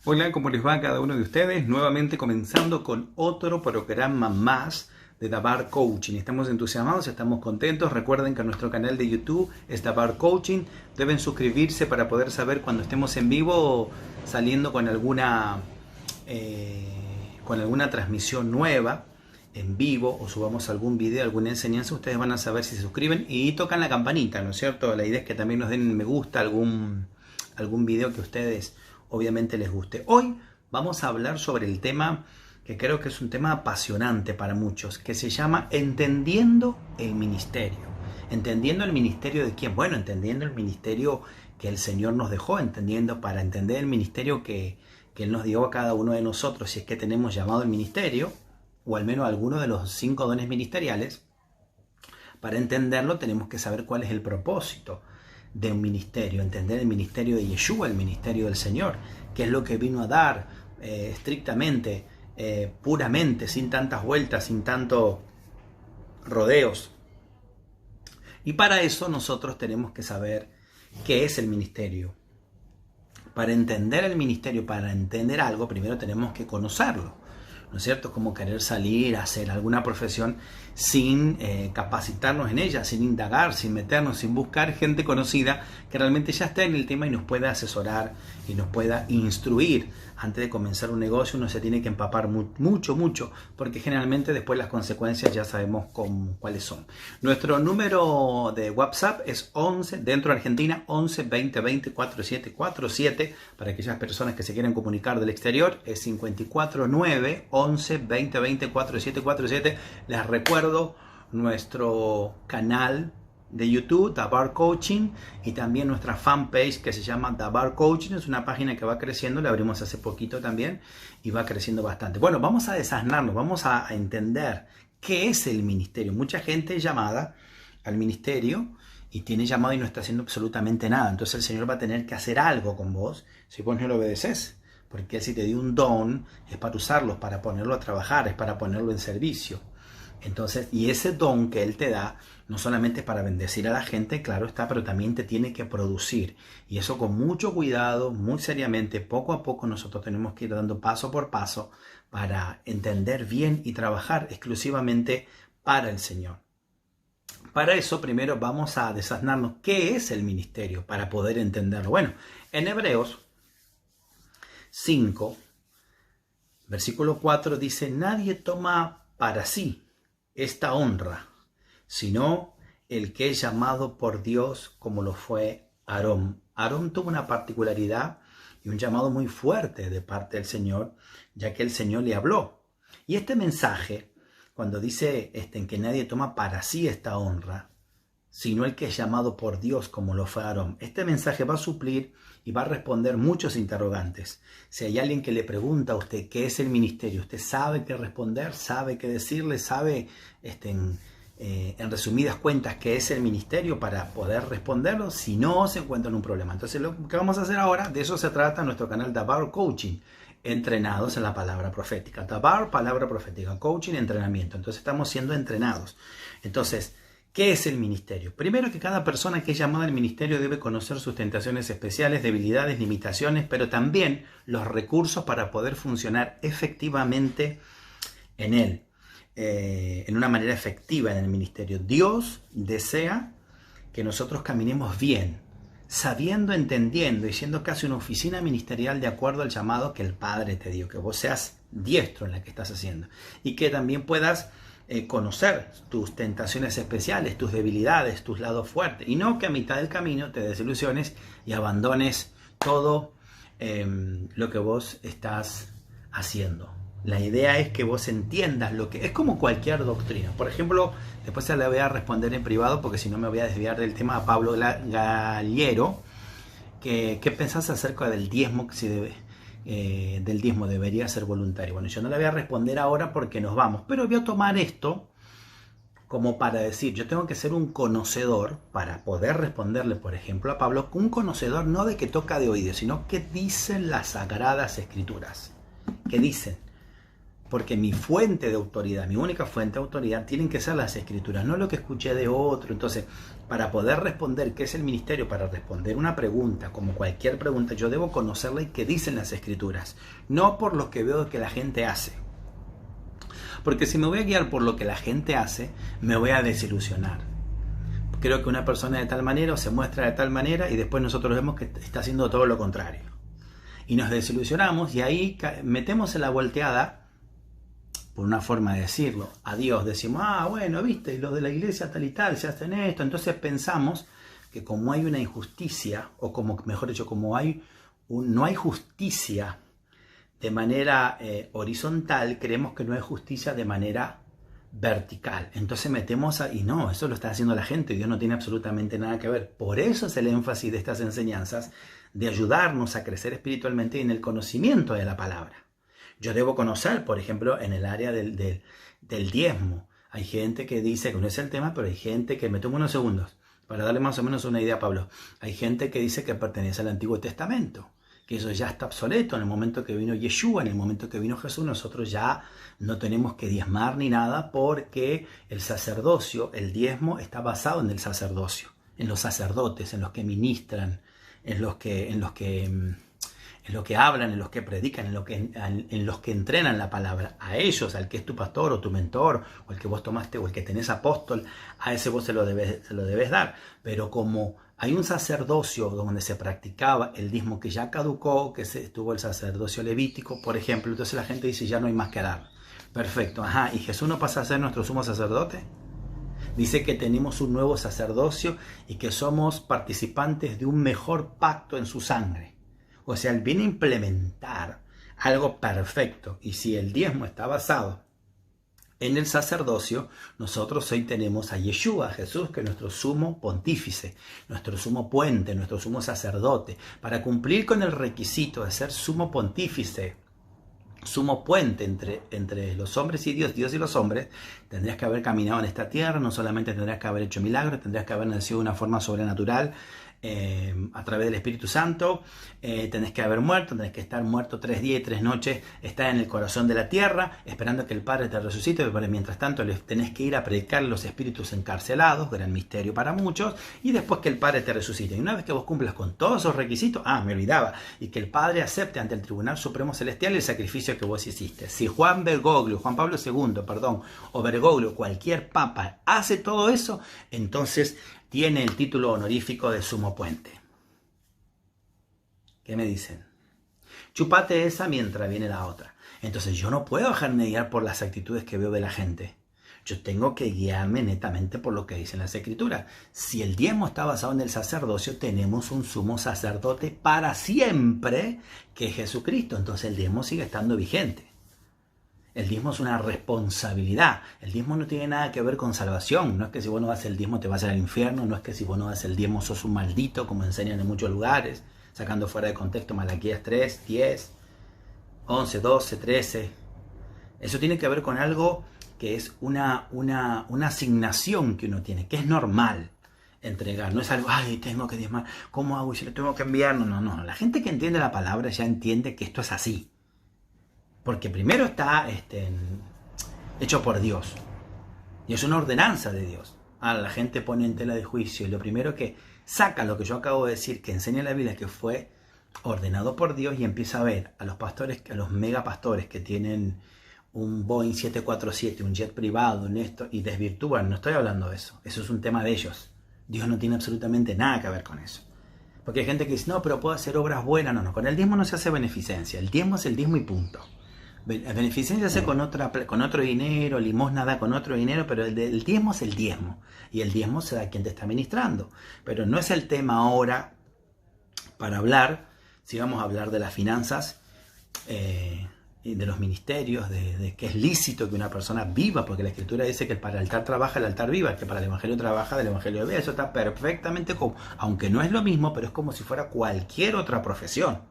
Hola, ¿cómo les va a cada uno de ustedes? Nuevamente comenzando con otro programa más de Dabar Coaching. Estamos entusiasmados, estamos contentos. Recuerden que nuestro canal de YouTube es Dabar Coaching. Deben suscribirse para poder saber cuando estemos en vivo saliendo con alguna transmisión nueva en vivo o subamos algún video, alguna enseñanza. Ustedes van a saber si se suscriben y tocan la campanita, ¿no es cierto? La idea es que también nos den me gusta algún video que ustedes obviamente les guste. Hoy vamos a hablar sobre el tema que creo que es un tema apasionante para muchos, que se llama Entendiendo el Ministerio. ¿Entendiendo el ministerio de quién? Bueno, entendiendo el ministerio que el Señor nos dejó, para entender el ministerio que Él nos dio a cada uno de nosotros, si es que tenemos llamado el ministerio, o al menos alguno de los 5 dones ministeriales. Para entenderlo tenemos que saber cuál es el propósito de un ministerio, entender el ministerio de Yeshua, el ministerio del Señor, que es lo que vino a dar estrictamente, puramente, sin tantas vueltas, sin tantos rodeos. Y para eso nosotros tenemos que saber qué es el ministerio. Para entender el ministerio, para entender algo, primero tenemos que conocerlo, ¿no es cierto? Como querer salir a hacer alguna profesión sin capacitarnos en ella, sin indagar, sin meternos, sin buscar gente conocida que realmente ya esté en el tema y nos pueda asesorar y nos pueda instruir. Antes de comenzar un negocio uno se tiene que empapar mucho, porque generalmente después las consecuencias ya sabemos cuáles son. Nuestro número de WhatsApp es 11, dentro de Argentina, 11 20 20 4747. Para aquellas personas que se quieren comunicar del exterior es 549 11 20 20 4747. Les recuerdo nuestro canal de YouTube, Dabar Coaching, y también nuestra fanpage que se llama Dabar Coaching. Es una página que va creciendo, la abrimos hace poquito también y va creciendo bastante. Bueno, vamos a desasnarnos, vamos a entender qué es el ministerio. Mucha gente es llamada al ministerio y tiene llamado y no está haciendo absolutamente nada. Entonces el Señor va a tener que hacer algo con vos si vos no lo obedeces. Porque Él, si te dio un don, es para usarlo, para ponerlo a trabajar, es para ponerlo en servicio. Entonces, y ese don que Él te da, no solamente es para bendecir a la gente, claro está, pero también te tiene que producir. Y eso con mucho cuidado, muy seriamente, poco a poco nosotros tenemos que ir dando paso por paso para entender bien y trabajar exclusivamente para el Señor. Para eso, primero vamos a desasnarnos qué es el ministerio, para poder entenderlo. Bueno, en Hebreos 5, versículo 4 dice: nadie toma para sí esta honra, sino el que es llamado por Dios, como lo fue Aarón. Aarón tuvo una particularidad y un llamado muy fuerte de parte del Señor, ya que el Señor le habló. Y este mensaje, cuando dice en que nadie toma para sí esta honra, sino el que es llamado por Dios, como lo fue Aarón, este mensaje va a suplir y va a responder muchos interrogantes. Si hay alguien que le pregunta a usted qué es el ministerio, usted sabe qué responder, sabe qué decirle, sabe en resumidas cuentas qué es el ministerio para poder responderlo. Si no, se encuentra en un problema. Entonces lo que vamos a hacer ahora, de eso se trata nuestro canal Dabar Coaching, entrenados en la palabra profética. Dabar, palabra profética, coaching, entrenamiento. Entonces estamos siendo entrenados. Entonces, ¿qué es el ministerio? Primero, que cada persona que es llamada al ministerio debe conocer sus tentaciones especiales, debilidades, limitaciones, pero también los recursos para poder funcionar efectivamente en él, en una manera efectiva en el ministerio. Dios desea que nosotros caminemos bien, sabiendo, entendiendo y siendo casi una oficina ministerial de acuerdo al llamado que el Padre te dio, que vos seas diestro en la que estás haciendo y que también puedas conocer tus tentaciones especiales, tus debilidades, tus lados fuertes, y no que a mitad del camino te desilusiones y abandones todo lo que vos estás haciendo. La idea es que vos entiendas lo que es, como cualquier doctrina. Por ejemplo, después se la voy a responder en privado porque si no me voy a desviar del tema, a Pablo Gallero, ¿qué pensás acerca del diezmo que se debe? Del diezmo debería ser voluntario. Bueno, yo no le voy a responder ahora porque nos vamos, pero voy a tomar esto como para decir, yo tengo que ser un conocedor para poder responderle, por ejemplo, a Pablo, un conocedor no de que toca de oído, sino que dicen las Sagradas Escrituras. ¿Qué dicen? Porque mi fuente de autoridad, mi única fuente de autoridad, tienen que ser las escrituras, no lo que escuché de otro. Entonces, para poder responder qué es el ministerio, para responder una pregunta, como cualquier pregunta, yo debo conocerla y qué dicen las escrituras, no por lo que veo que la gente hace. Porque si me voy a guiar por lo que la gente hace, me voy a desilusionar. Creo que una persona de tal manera o se muestra de tal manera y después nosotros vemos que está haciendo todo lo contrario. Y nos desilusionamos y ahí metemos en la volteada, por una forma de decirlo, a Dios. Decimos, bueno, viste, los de la iglesia tal y tal se hacen esto. Entonces pensamos que como hay una injusticia, o como, mejor dicho, como no hay justicia de manera horizontal, creemos que no hay justicia de manera vertical. Entonces metemos y no, eso lo está haciendo la gente, Dios no tiene absolutamente nada que ver. Por eso es el énfasis de estas enseñanzas, de ayudarnos a crecer espiritualmente y en el conocimiento de la palabra. Yo debo conocer, por ejemplo, en el área del diezmo. Hay gente que dice que no es el tema, pero hay gente que, me tomo unos segundos para darle más o menos una idea a Pablo. Hay gente que dice que pertenece al Antiguo Testamento, que eso ya está obsoleto. En el momento que vino Yeshua, en el momento que vino Jesús, nosotros ya no tenemos que diezmar ni nada, porque el sacerdocio, el diezmo, está basado en el sacerdocio, en los sacerdotes, en los que ministran, en los que hablan, en los que predican, en los que entrenan la palabra. A ellos, al que es tu pastor o tu mentor, o el que vos tomaste, o el que tenés apóstol, a ese vos se lo debes dar. Pero como hay un sacerdocio donde se practicaba el diezmo que ya caducó, que estuvo el sacerdocio levítico, por ejemplo, entonces la gente dice, ya no hay más que dar. Perfecto, ¿y Jesús no pasa a ser nuestro sumo sacerdote? Dice que tenemos un nuevo sacerdocio y que somos participantes de un mejor pacto en su sangre. O sea, Él viene a implementar algo perfecto. Y si el diezmo está basado en el sacerdocio, nosotros hoy tenemos a Yeshua, a Jesús, que es nuestro sumo pontífice, nuestro sumo puente, nuestro sumo sacerdote. Para cumplir con el requisito de ser sumo pontífice, sumo puente entre los hombres y Dios y los hombres, tendrías que haber caminado en esta tierra, no solamente tendrías que haber hecho milagros, tendrías que haber nacido de una forma sobrenatural, a través del Espíritu Santo, tenés que haber muerto, tenés que estar muerto 3 días y 3 noches, estar en el corazón de la tierra, esperando que el Padre te resucite, pero mientras tanto tenés que ir a predicar los espíritus encarcelados, gran misterio para muchos, y después que el Padre te resucite. Y una vez que vos cumplas con todos esos requisitos, me olvidaba, y que el Padre acepte ante el Tribunal Supremo Celestial el sacrificio que vos hiciste. Si Juan Pablo II, o Bergoglio, cualquier papa, hace todo eso, entonces tiene el título honorífico de sumo puente. ¿Qué me dicen? Chupate esa mientras viene la otra. Entonces yo no puedo dejarme guiar por las actitudes que veo de la gente. Yo tengo que guiarme netamente por lo que dicen las escrituras. Si el diezmo está basado en el sacerdocio, tenemos un sumo sacerdote para siempre, que es Jesucristo. Entonces el diezmo sigue estando vigente. El diezmo es una responsabilidad. El diezmo no tiene nada que ver con salvación. No es que si vos no das el diezmo te vas al infierno. No es que si vos no das el diezmo sos un maldito, como enseñan en muchos lugares, sacando fuera de contexto Malaquías 3, 10, 11, 12, 13. Eso tiene que ver con algo que es una asignación que uno tiene, que es normal entregar. No es algo, tengo que diezmar, ¿cómo hago? ¿Y si lo tengo que enviar? No. La gente que entiende la palabra ya entiende que esto es así. Porque primero está hecho por Dios. Y es una ordenanza de Dios. La gente pone en tela de juicio. Y lo primero que saca lo que yo acabo de decir, que enseña la Biblia, que fue ordenado por Dios, y empieza a ver a los pastores, a los megapastores que tienen un Boeing 747, un jet privado, en esto, y desvirtúan. No estoy hablando de eso. Eso es un tema de ellos. Dios no tiene absolutamente nada que ver con eso. Porque hay gente que dice, no, pero puedo hacer obras buenas. No, con el diezmo no se hace beneficencia. El diezmo es el diezmo y punto. Beneficencia se hace con otro dinero, limosna da con otro dinero, pero el diezmo es el diezmo. Y el diezmo se da a quien te está ministrando. Pero no es el tema ahora para hablar, si vamos a hablar de las finanzas, y de los ministerios, de que es lícito que una persona viva, porque la Escritura dice que para el altar trabaja, el altar viva, que para el Evangelio trabaja, del Evangelio viva. Eso está perfectamente como, aunque no es lo mismo, pero es como si fuera cualquier otra profesión.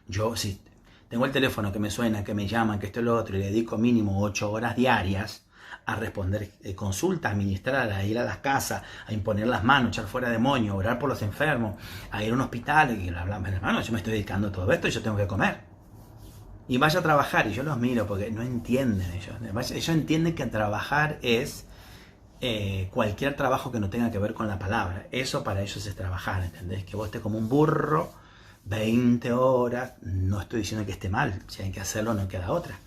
Yo, si tengo el teléfono que me suena, que me llaman, que esto y lo otro, y le dedico mínimo 8 horas diarias a responder consultas, a ministrar, a ir a las casas, a imponer las manos, echar fuera demonios, a orar por los enfermos, a ir a un hospital, y hermano, yo me estoy dedicando a todo esto y yo tengo que comer. y vaya a trabajar. Y yo los miro porque no entienden ellos. Ellos entienden que trabajar es cualquier trabajo que no tenga que ver con la palabra. Eso para ellos es trabajar, ¿entendés? Que vos estés como un burro 20 horas, no estoy diciendo que esté mal, si hay que hacerlo no queda otra.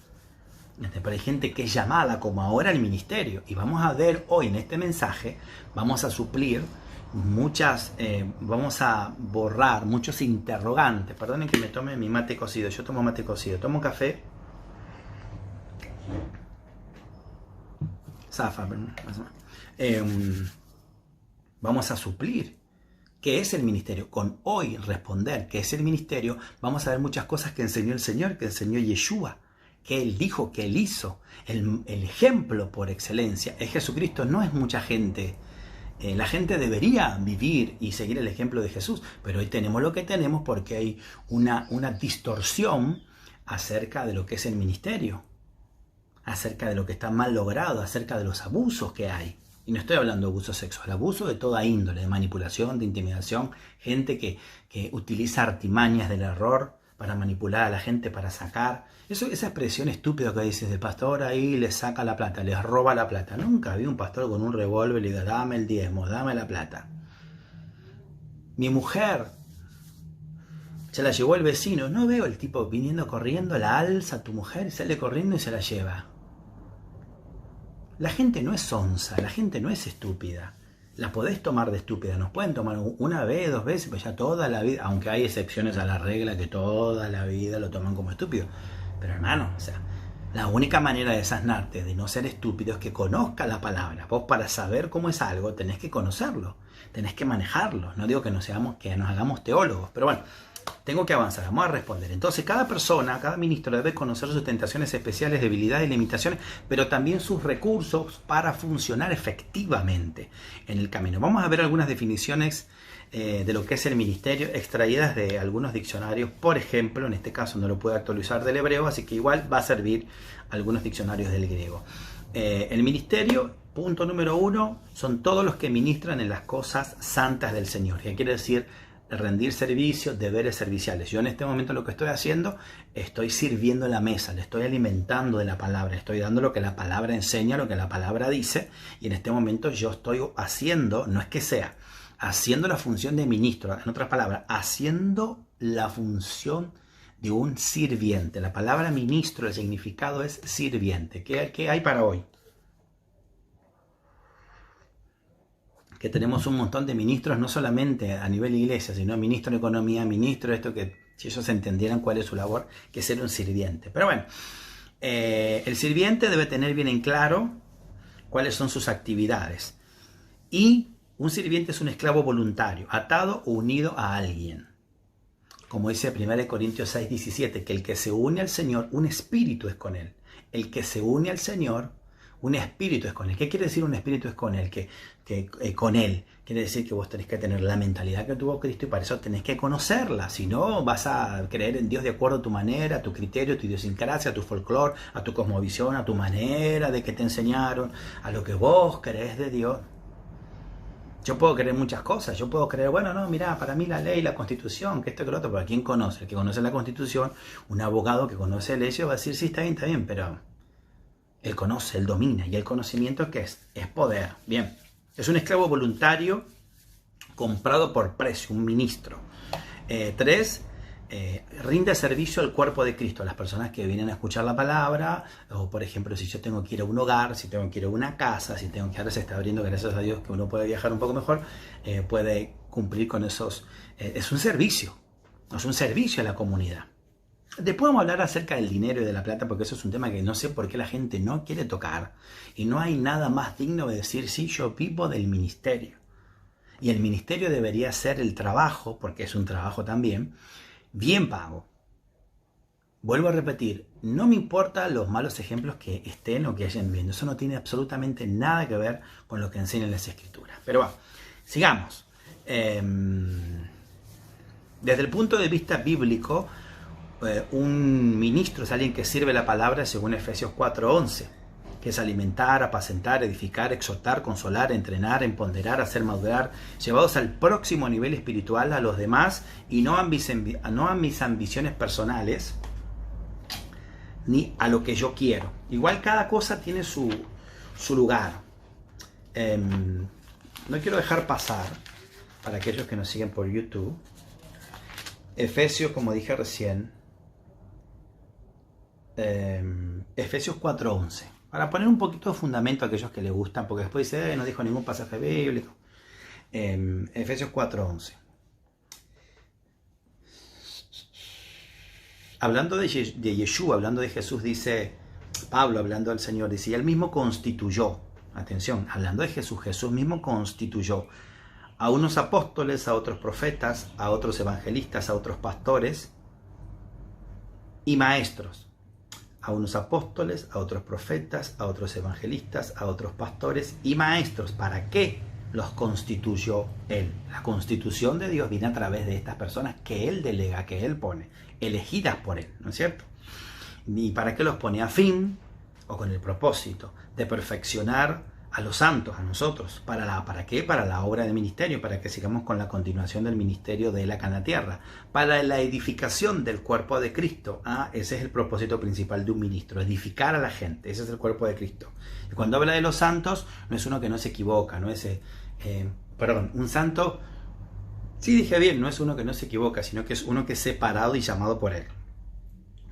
Pero hay gente que es llamada como ahora al ministerio, y vamos a ver hoy en este mensaje, vamos a suplir vamos a borrar muchos interrogantes. Perdonen que me tome mi mate cocido, yo tomo mate cocido, tomo café, zafa, vamos a suplir qué es el ministerio. Con hoy responder qué es el ministerio, vamos a ver muchas cosas que enseñó el Señor, que enseñó Yeshua, que Él dijo, que Él hizo. El ejemplo por excelencia es Jesucristo, no es mucha gente. La gente debería vivir y seguir el ejemplo de Jesús, pero hoy tenemos lo que tenemos porque hay una distorsión acerca de lo que es el ministerio, acerca de lo que está mal logrado, acerca de los abusos que hay. Y no estoy hablando de abuso sexual, abuso de toda índole, de manipulación, de intimidación, gente que utiliza artimañas del error para manipular a la gente, para sacar. Esa expresión estúpida que dices del pastor ahí le saca la plata, les roba la plata. Nunca vi un pastor con un revólver y le diga, dame el diezmo, dame la plata. Mi mujer se la llevó el vecino. No veo el tipo viniendo corriendo, la alza a tu mujer y sale corriendo y se la lleva. La gente no es sonsa, la gente no es estúpida. La podés tomar de estúpida, nos pueden tomar una vez, 2 veces, pues ya toda la vida, aunque hay excepciones a la regla que toda la vida lo toman como estúpido. Pero hermano, o sea, la única manera de sanarte, de no ser estúpido, es que conozca la palabra. Vos para saber cómo es algo tenés que conocerlo, tenés que manejarlo. No digo que nos hagamos teólogos, pero bueno, tengo que avanzar, vamos a responder. Entonces cada persona, cada ministro debe conocer sus tentaciones especiales, debilidades y limitaciones, pero también sus recursos para funcionar efectivamente en el camino. Vamos a ver algunas definiciones de lo que es el ministerio, extraídas de algunos diccionarios. Por ejemplo, en este caso no lo puedo actualizar del hebreo, así que igual va a servir algunos diccionarios del griego. El ministerio, punto número 1, son todos los que ministran en las cosas santas del Señor. ¿Qué quiere decir? Rendir servicio, deberes serviciales. Yo en este momento lo que estoy haciendo, estoy sirviendo la mesa, le estoy alimentando de la palabra, estoy dando lo que la palabra enseña, lo que la palabra dice, y en este momento yo estoy haciendo, no es que sea, haciendo la función de ministro, en otras palabras, haciendo la función de un sirviente. La palabra ministro, el significado es sirviente. ¿Qué hay para hoy? Que tenemos un montón de ministros, no solamente a nivel iglesia, sino ministro de economía, ministro de esto, que si ellos entendieran cuál es su labor, que es ser un sirviente. Pero bueno, el sirviente debe tener bien en claro cuáles son sus actividades. Y un sirviente es un esclavo voluntario, atado o unido a alguien. Como dice 1 Corintios 6:17, que el que se une al Señor, un espíritu es con él. El que se une al Señor, un espíritu es con él. ¿Qué quiere decir un espíritu es con él? Con él. Quiere decir que vos tenés que tener la mentalidad que tuvo Cristo y para eso tenés que conocerla. Si no, vas a creer en Dios de acuerdo a tu manera, a tu criterio, a tu idiosincrasia, a tu folclore, a tu cosmovisión, a tu manera de que te enseñaron, a lo que vos crees de Dios. Yo puedo creer muchas cosas. Yo puedo creer, bueno, no, mirá, para mí la ley, la constitución, que esto, que lo otro. Pero ¿quién conoce? El que conoce la constitución, un abogado que conoce leyes va a decir, sí, está bien, pero él conoce, él domina. Y el conocimiento, ¿qué es? Es poder. Bien. Es un esclavo voluntario comprado por precio, un ministro. 3, rinde servicio al cuerpo de Cristo, a las personas que vienen a escuchar la palabra, o por ejemplo, si yo tengo que ir a un hogar, si tengo que ir a una casa, si tengo que, ahora se está abriendo, gracias a Dios, que uno puede viajar un poco mejor, puede cumplir con esos. Es un servicio a la comunidad. Después vamos a hablar acerca del dinero y de la plata, porque eso es un tema que no sé por qué la gente no quiere tocar. Y no hay nada más digno de decir, sí, yo vivo del ministerio. Y el ministerio debería ser el trabajo, porque es un trabajo también, bien pago. Vuelvo a repetir, no me importan los malos ejemplos que estén o que hayan viendo. Eso no tiene absolutamente nada que ver con lo que enseñan las Escrituras. Pero bueno, sigamos. Desde el punto de vista bíblico, un ministro es alguien que sirve la palabra según Efesios 4:11, que es alimentar, apacentar, edificar, exhortar, consolar, entrenar, empoderar, hacer madurar, llevados al próximo nivel espiritual a los demás y no a mis ambiciones personales, ni a lo que yo quiero. Igual cada cosa tiene su lugar. No quiero dejar pasar, para aquellos que nos siguen por YouTube, Efesios, como dije recién, Efesios 4:11, para poner un poquito de fundamento a aquellos que les gustan, porque después dice, no dijo ningún pasaje bíblico. Efesios 4:11. Hablando de Yeshua, hablando de Jesús, dice Pablo, hablando del Señor, dice, y él mismo constituyó, atención, hablando de Jesús, Jesús mismo constituyó a unos apóstoles, a otros profetas, a otros evangelistas, a otros pastores y maestros. A unos apóstoles, a otros profetas, a otros evangelistas, a otros pastores y maestros. ¿Para qué los constituyó Él? La constitución de Dios viene a través de estas personas que Él delega, que Él pone, elegidas por Él, ¿no es cierto? ¿Y para qué los pone? A fin, o con el propósito, de perfeccionar a los santos, a nosotros. ¿Para qué? Para la obra del ministerio, para que sigamos con la continuación del ministerio de Él acá en la tierra, para la edificación del cuerpo de Cristo. Ese es el propósito principal de un ministro, edificar a la gente. Ese es el cuerpo de Cristo. Y cuando habla de los santos, no es uno que no se equivoca, no es, un santo, sí dije bien, no es uno que no se equivoca, sino que es uno que es separado y llamado por Él.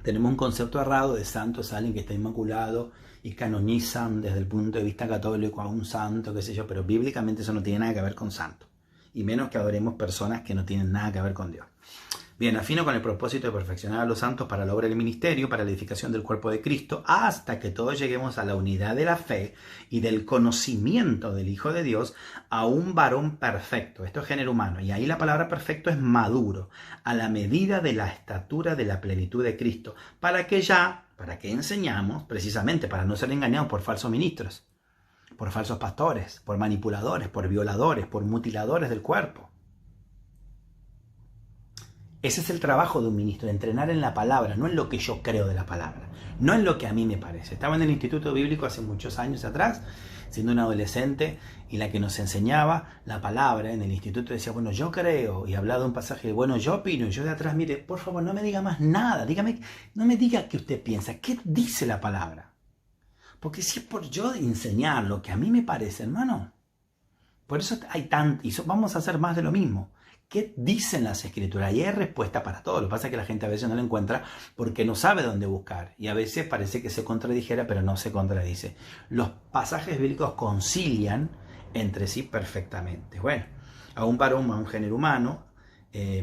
Tenemos un concepto errado de santo, es alguien que está inmaculado, y canonizan desde el punto de vista católico a un santo, qué sé yo, pero bíblicamente eso no tiene nada que ver con santo, y menos que adoremos personas que no tienen nada que ver con Dios. Bien, afino con el propósito de perfeccionar a los santos para la obra del ministerio, para la edificación del cuerpo de Cristo, hasta que todos lleguemos a la unidad de la fe y del conocimiento del Hijo de Dios, a un varón perfecto. Esto es género humano, y ahí la palabra perfecto es maduro, a la medida de la estatura de la plenitud de Cristo, para que enseñamos, precisamente para no ser engañados por falsos ministros, por falsos pastores, por manipuladores, por violadores, por mutiladores del cuerpo. Ese es el trabajo de un ministro, entrenar en la palabra, no en lo que yo creo de la palabra, no en lo que a mí me parece. Estaba en el Instituto Bíblico hace muchos años atrás, siendo un adolescente, y la que nos enseñaba la palabra en el instituto decía, bueno, yo creo, y hablaba de un pasaje, bueno, yo opino, y yo de atrás, mire, por favor, no me diga más nada, no me diga qué usted piensa, qué dice la palabra. Porque si es por yo enseñar lo que a mí me parece, hermano, por eso hay tanto, y vamos a hacer más de lo mismo. ¿Qué dicen las escrituras? Y hay respuesta para todo. Lo que pasa es que la gente a veces no la encuentra porque no sabe dónde buscar. Y a veces parece que se contradijera, pero no se contradice. Los pasajes bíblicos concilian entre sí perfectamente. Bueno, a un varón, a un género humano,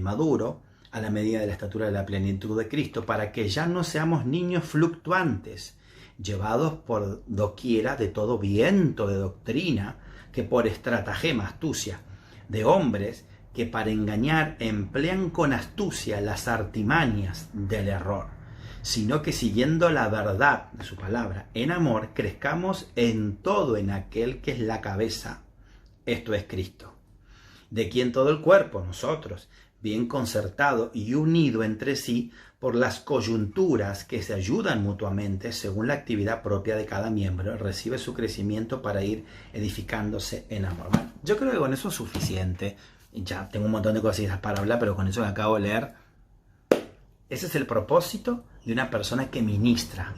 maduro, a la medida de la estatura de la plenitud de Cristo, para que ya no seamos niños fluctuantes, llevados por doquiera de todo viento de doctrina, que por estratagema, astucia, de hombres, que para engañar emplean con astucia las artimañas del error, sino que siguiendo la verdad de su palabra, en amor, crezcamos en todo en aquel que es la cabeza, esto es Cristo, de quien todo el cuerpo, nosotros, bien concertado y unido entre sí por las coyunturas que se ayudan mutuamente según la actividad propia de cada miembro, recibe su crecimiento para ir edificándose en amor. Bueno, yo creo que con eso es suficiente. Ya tengo un montón de cositas para hablar, pero con eso que acabo de leer, ese es el propósito de una persona que ministra.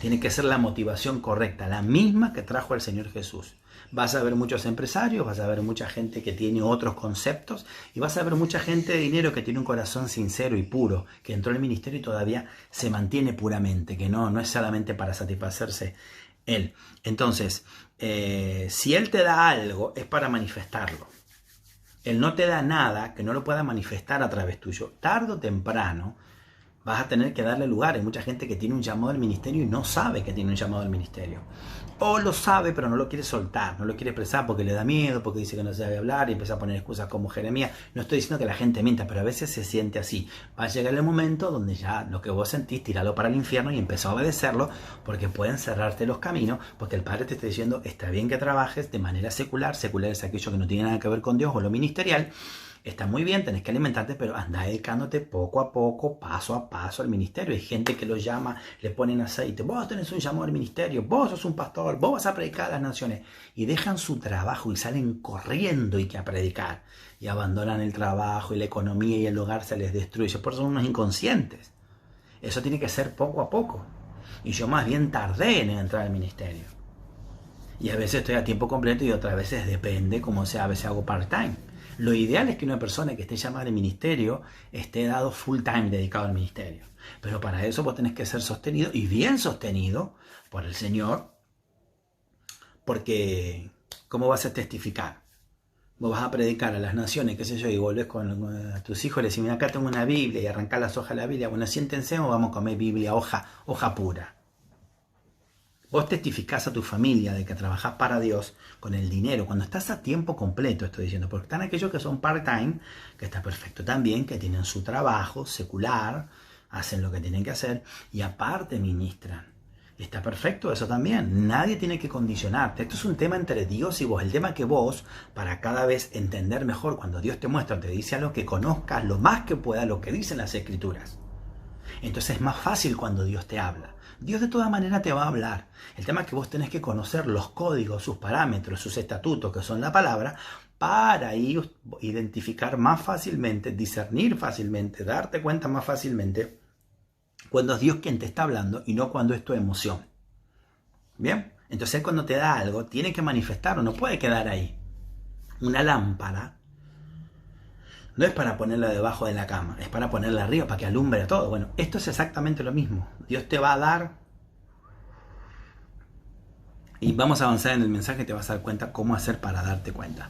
Tiene que ser la motivación correcta, la misma que trajo el Señor Jesús. Vas a ver muchos empresarios, vas a ver mucha gente que tiene otros conceptos, y vas a ver mucha gente de dinero que tiene un corazón sincero y puro, que entró en el ministerio y todavía se mantiene puramente, que no es solamente para satisfacerse él. Entonces, si Él te da algo, es para manifestarlo. Él no te da nada que no lo pueda manifestar a través tuyo. Tarde o temprano vas a tener que darle lugar. Hay mucha gente que tiene un llamado al ministerio y no sabe que tiene un llamado al ministerio. O lo sabe, pero no lo quiere soltar, no lo quiere expresar porque le da miedo, porque dice que no sabe hablar y empieza a poner excusas como Jeremías. No estoy diciendo que la gente mienta, pero a veces se siente así. Va a llegar el momento donde ya lo que vos sentís, tiralo para el infierno y empezó a obedecerlo, porque pueden cerrarte los caminos, porque el Padre te está diciendo, está bien que trabajes de manera secular. Secular es aquello que no tiene nada que ver con Dios o lo ministerial. Está muy bien, tenés que alimentarte, pero anda dedicándote poco a poco, paso a paso al ministerio. Hay gente que lo llama, le ponen aceite. Vos tenés un llamado al ministerio, vos sos un pastor, vos vas a predicar a las naciones. Y dejan su trabajo y salen corriendo y que a predicar. Y abandonan el trabajo y la economía y el hogar se les destruye. Por eso son unos inconscientes. Eso tiene que ser poco a poco. Y yo más bien tardé en entrar al ministerio. Y a veces estoy a tiempo completo y otras veces depende, como sea, a veces hago part-time. Lo ideal es que una persona que esté llamada al ministerio esté dado full-time dedicado al ministerio. Pero para eso vos tenés que ser sostenido y bien sostenido por el Señor, porque ¿cómo vas a testificar? Vos vas a predicar a las naciones, qué sé yo, y volvés con tus hijos y les decís, mira, acá tengo una Biblia, y arrancás las hojas de la Biblia. Bueno, siéntense o vamos a comer Biblia, hoja pura. Vos testificás a tu familia de que trabajás para Dios con el dinero. Cuando estás a tiempo completo, estoy diciendo, porque están aquellos que son part-time, que está perfecto también, que tienen su trabajo secular, hacen lo que tienen que hacer y aparte ministran. Está perfecto eso también. Nadie tiene que condicionarte. Esto es un tema entre Dios y vos. El tema que vos, para cada vez entender mejor, cuando Dios te muestra, te dice algo, que conozcas lo más que pueda lo que dicen las Escrituras. Entonces es más fácil cuando Dios te habla. Dios de toda manera te va a hablar. El tema es que vos tenés que conocer los códigos, sus parámetros, sus estatutos, que son la palabra, para identificar más fácilmente, discernir fácilmente, darte cuenta más fácilmente cuando es Dios quien te está hablando y no cuando es tu emoción. ¿Bien? Entonces Él cuando te da algo tiene que manifestarlo, no puede quedar ahí. Una lámpara no es para ponerla debajo de la cama, es para ponerla arriba, para que alumbre todo. Bueno, esto es exactamente lo mismo. Dios te va a dar, y vamos a avanzar en el mensaje y te vas a dar cuenta cómo hacer para darte cuenta.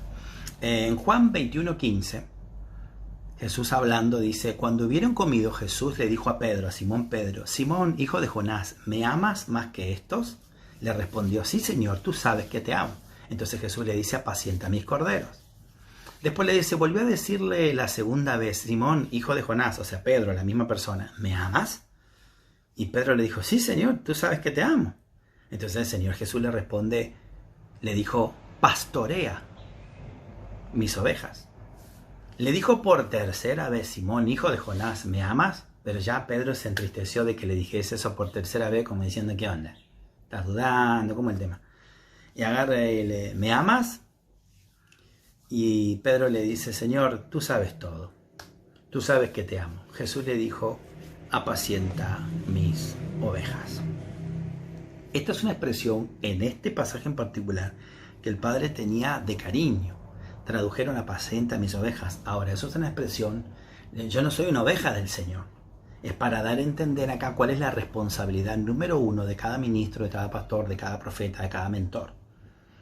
En Juan 21:15, Jesús hablando dice, cuando hubieron comido, Jesús le dijo a Pedro, a Simón Pedro, Simón, hijo de Jonás, ¿me amas más que estos? Le respondió, sí, Señor, tú sabes que te amo. Entonces Jesús le dice, apacienta mis corderos. Después le dice, volvió a decirle la segunda vez, Simón, hijo de Jonás, o sea, Pedro, la misma persona, ¿me amas? Y Pedro le dijo, sí, Señor, tú sabes que te amo. Entonces el Señor Jesús le responde, le dijo, pastorea mis ovejas. Le dijo por tercera vez, Simón, hijo de Jonás, ¿me amas? Pero ya Pedro se entristeció de que le dijese eso por tercera vez, como diciendo, ¿qué onda? ¿Estás dudando? ¿Cómo el tema? Y agarra y le, ¿me amas? Y Pedro le dice, Señor, tú sabes todo. Tú sabes que te amo. Jesús le dijo, apacienta mis ovejas. Esta es una expresión, en este pasaje en particular, que el Padre tenía de cariño. Tradujeron apacienta mis ovejas. Ahora, eso es una expresión, yo no soy una oveja del Señor. Es para dar a entender acá cuál es la responsabilidad número uno de cada ministro, de cada pastor, de cada profeta, de cada mentor.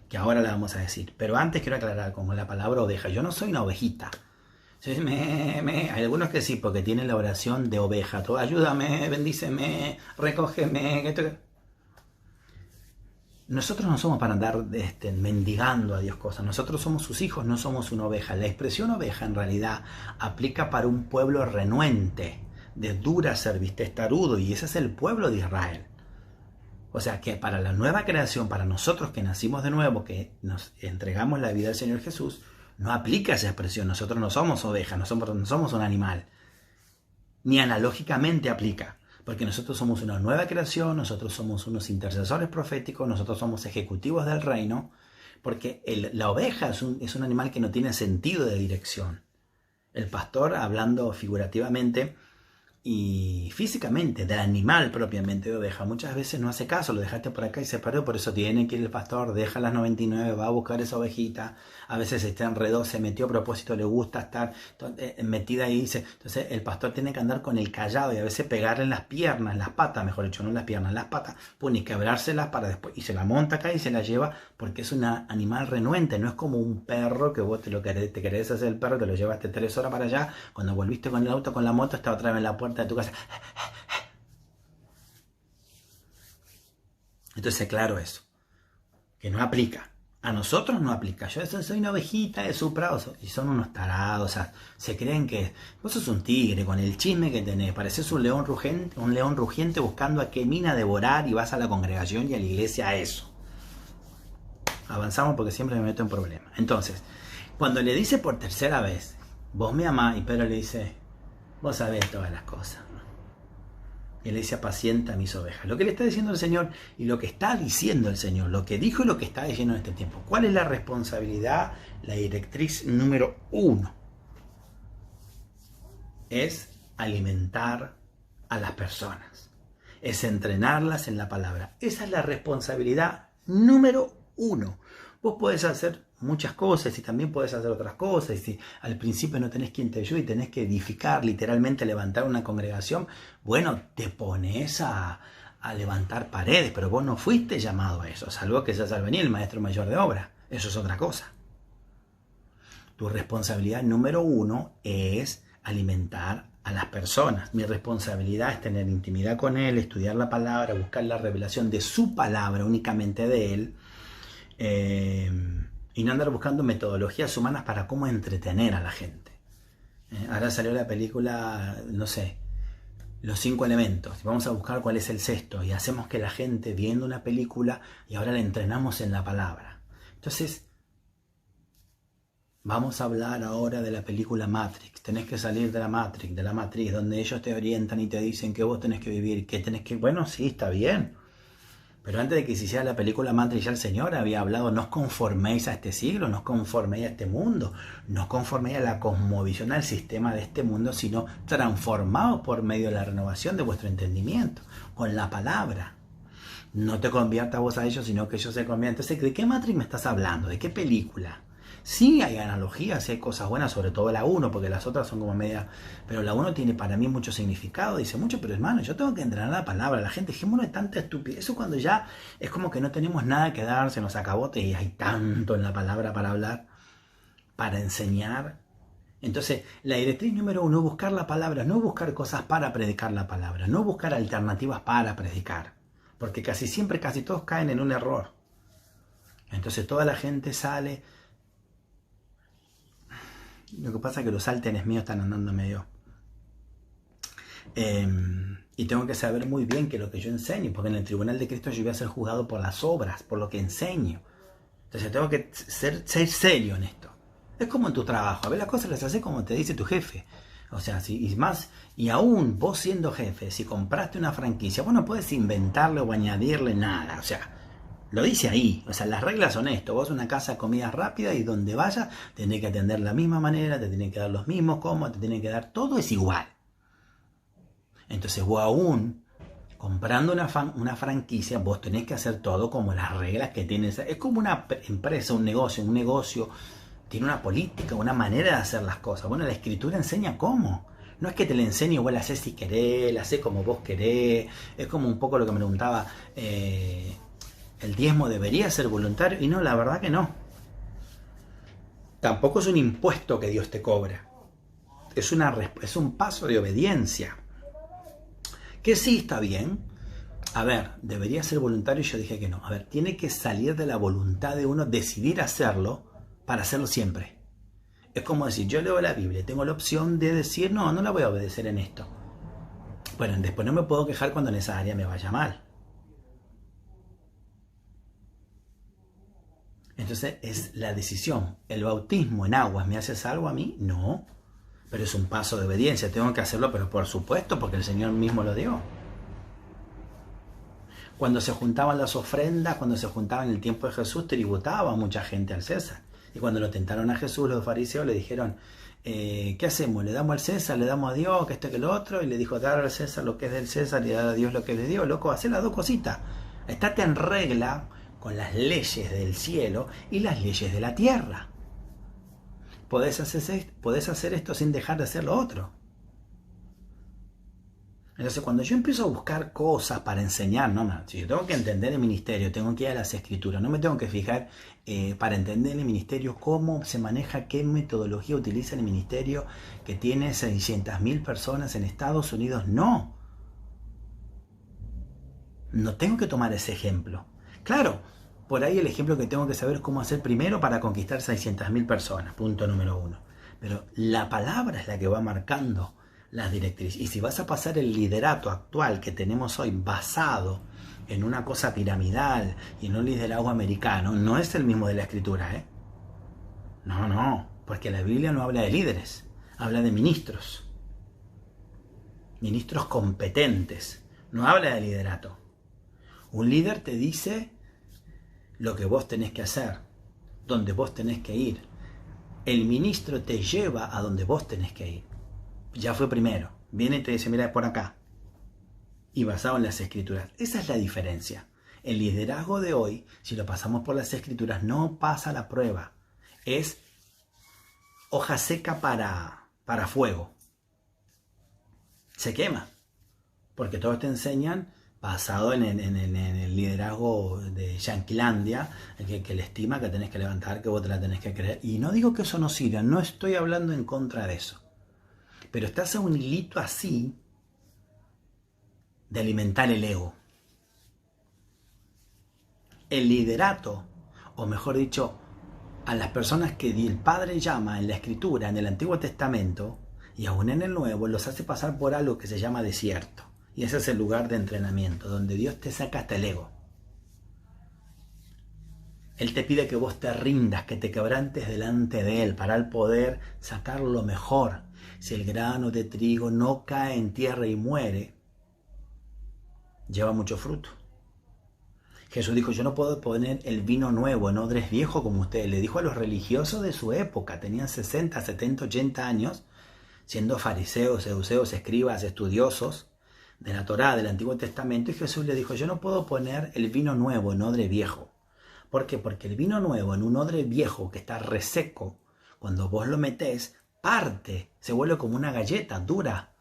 Que ahora la vamos a decir. Pero antes quiero aclarar, como la palabra oveja, yo no soy una ovejita. Hay algunos que sí, porque tienen la oración de oveja. Todo, ayúdame, bendíceme, recógeme. Nosotros no somos para andar mendigando a Dios cosas. Nosotros somos sus hijos, no somos una oveja. La expresión oveja en realidad aplica para un pueblo renuente, de dura cerviz, testarudo, y ese es el pueblo de Israel. O sea que para la nueva creación, para nosotros que nacimos de nuevo, que nos entregamos la vida al Señor Jesús, no aplica esa expresión. Nosotros no somos ovejas, no somos un animal. Ni analógicamente aplica. Porque nosotros somos una nueva creación, nosotros somos unos intercesores proféticos, nosotros somos ejecutivos del reino. Porque la oveja es un animal que no tiene sentido de dirección. El pastor, hablando figurativamente y físicamente del animal propiamente de oveja, muchas veces no hace caso, lo dejaste por acá y se perdió, por eso tiene que ir el pastor, deja las 99, va a buscar esa ovejita, a veces está enredó, se metió a propósito, le gusta estar metida ahí, entonces el pastor tiene que andar con el callado y a veces pegarle en las piernas, las patas, mejor dicho, no en las piernas, las patas, y quebrárselas para después, y se la monta acá y se la lleva, porque es un animal renuente, no es como un perro que vos te querés hacer el perro, te lo llevaste 3 horas para allá, cuando volviste con el auto, con la moto, está otra vez en la puerta de tu casa. Entonces, claro eso, que no aplica. A nosotros no aplica. Yo soy una ovejita de su prado. Y son unos tarados. O sea, se creen que vos sos un tigre con el chisme que tenés. Pareces un león rugiente buscando a qué mina devorar y vas a la congregación y a la iglesia a eso. Avanzamos porque siempre me meto en problemas. Entonces, cuando le dice por tercera vez, vos me amás, y Pedro le dice, vos sabés todas las cosas. Y él le dice, apacienta mis ovejas. Lo que le está diciendo el Señor y lo que está diciendo el Señor, lo que dijo y lo que está diciendo en este tiempo. ¿Cuál es la responsabilidad? La directriz número 1 es alimentar a las personas. es entrenarlas en la palabra. Esa es la responsabilidad número 1. Vos podés hacer muchas cosas y también podés hacer otras cosas. Y si al principio no tenés quien te ayude y tenés que edificar, literalmente levantar una congregación, bueno, te pones a levantar paredes, pero vos no fuiste llamado a eso, salvo que seas albañil, maestro mayor de obra. Eso es otra cosa. Tu responsabilidad número 1 es alimentar a las personas. Mi responsabilidad es tener intimidad con Él, estudiar la palabra, buscar la revelación de su palabra, únicamente de Él, y no andar buscando metodologías humanas para cómo entretener a la gente. Ahora salió la película, no sé, Los 5 elementos. Vamos a buscar cuál es el sexto y hacemos que la gente viendo una película y ahora la entrenamos en la palabra. Entonces, vamos a hablar ahora de la película Matrix. Tenés que salir de la Matrix, donde ellos te orientan y te dicen que vos tenés que vivir, que tenés que... Bueno, sí, está bien. Pero antes de que se hiciera la película Matrix, ya el Señor había hablado: no os conforméis a este siglo, no os conforméis a este mundo, no os conforméis a la cosmovisión, al sistema de este mundo, sino transformaos por medio de la renovación de vuestro entendimiento, con la palabra. No te conviertas vos a ellos, sino que ellos se conviertan. Entonces, ¿de qué Matrix me estás hablando? ¿De qué película? Sí hay analogías, sí hay cosas buenas, sobre todo la 1, porque las otras son como media... Pero la 1 tiene para mí mucho significado, dice mucho, pero hermano, yo tengo que entrenar la palabra. La gente, dejémonos de tanta estupidez. Eso cuando ya es como que no tenemos nada que dar, se nos acabó, y hay tanto en la palabra para hablar, para enseñar. Entonces, la directriz número 1 es buscar la palabra, no buscar cosas para predicar la palabra, no buscar alternativas para predicar, porque casi siempre, casi todos caen en un error. Entonces toda la gente sale... Lo que pasa es que los saltenes míos están andando medio... y tengo que saber muy bien que lo que yo enseño, porque en el tribunal de Cristo yo voy a ser juzgado por las obras, por lo que enseño. Entonces tengo que ser serio en esto. Es como en tu trabajo, a ver, las cosas las haces como te dice tu jefe. O sea, y aún vos siendo jefe, si compraste una franquicia, vos no puedes inventarle o añadirle nada. O sea, lo dice ahí, o sea, las reglas son esto: vos una casa de comida rápida y donde vayas tenés que atender de la misma manera, te tienen que dar los mismos cómodos, te tienen que dar, todo es igual. Entonces vos aún comprando una franquicia, vos tenés que hacer todo como las reglas que tienes. Es como una empresa, un negocio tiene una política, una manera de hacer las cosas. Bueno, la Escritura enseña cómo. No es que te la enseñe, vos la haces si querés, la haces como vos querés. Es como un poco lo que me preguntaba... ¿el diezmo debería ser voluntario? Y no, la verdad que no. Tampoco es un impuesto que Dios te cobra. Es un paso de obediencia. Que sí está bien. A ver, ¿debería ser voluntario? Y yo dije que no. A ver, tiene que salir de la voluntad de uno decidir hacerlo para hacerlo siempre. Es como decir, yo leo la Biblia, tengo la opción de decir, no la voy a obedecer en esto. Bueno, después no me puedo quejar cuando en esa área me vaya mal. Entonces es la decisión. ¿El bautismo en aguas me hace salvo a mí? No. Pero es un paso de obediencia. Tengo que hacerlo, pero por supuesto, porque el Señor mismo lo dio. Cuando se juntaban las ofrendas, cuando se juntaban en el tiempo de Jesús, tributaba mucha gente al César. Y cuando lo tentaron a Jesús, los fariseos le dijeron, ¿qué hacemos? ¿Le damos al César? ¿Le damos a Dios? ¿Que esto que lo otro? Y le dijo, dar al César lo que es del César y dar a Dios lo que es de Dios. Loco, hacé las dos cositas. Estate en regla con las leyes del cielo y las leyes de la tierra. Podés hacer esto sin dejar de hacer lo otro. Entonces, cuando yo empiezo a buscar cosas para enseñar, si yo tengo que entender el ministerio, tengo que ir a las escrituras, no me tengo que fijar para entender el ministerio cómo se maneja, qué metodología utiliza el ministerio que tiene 600.000 personas en Estados Unidos. No tengo que tomar ese ejemplo. Claro, por ahí el ejemplo que tengo que saber es cómo hacer primero para conquistar 600.000 personas, punto número 1. Pero la palabra es la que va marcando las directrices. Y si vas a pasar el liderato actual que tenemos hoy basado en una cosa piramidal y en un liderazgo americano, no es el mismo de la Escritura, ¿eh? No, porque la Biblia no habla de líderes, habla de ministros competentes, no habla de liderato. Un líder te dice lo que vos tenés que hacer, donde vos tenés que ir. El ministro te lleva a donde vos tenés que ir. Ya fue primero. Viene y te dice, mira, es por acá. y basado en las escrituras. Esa es la diferencia. El liderazgo de hoy, si lo pasamos por las escrituras, no pasa la prueba. Es hoja seca para fuego. Se quema. Porque todos te enseñan, basado en el liderazgo de Yanquilandia, que le estima que tenés que levantar, que vos te la tenés que creer. Y no digo que eso no sirva, no estoy hablando en contra de eso. Pero estás a un hilito así de alimentar el ego. El liderato, o mejor dicho, a las personas que el Padre llama en la Escritura, en el Antiguo Testamento, y aún en el Nuevo, los hace pasar por algo que se llama desierto. Y ese es el lugar de entrenamiento, donde Dios te saca hasta el ego. Él te pide que vos te rindas, que te quebrantes delante de Él, para Él poder sacar lo mejor. Si el grano de trigo no cae en tierra y muere, lleva mucho fruto. Jesús dijo, yo no puedo poner el vino nuevo en odres viejos como ustedes. Le dijo a los religiosos de su época, tenían 60, 70, 80 años, siendo fariseos, saduceos, escribas, estudiosos de la Torá, del Antiguo Testamento, y Jesús le dijo, yo no puedo poner el vino nuevo en odre viejo. ¿Por qué? Porque el vino nuevo en un odre viejo que está reseco, cuando vos lo metés, parte, se vuelve como una galleta dura,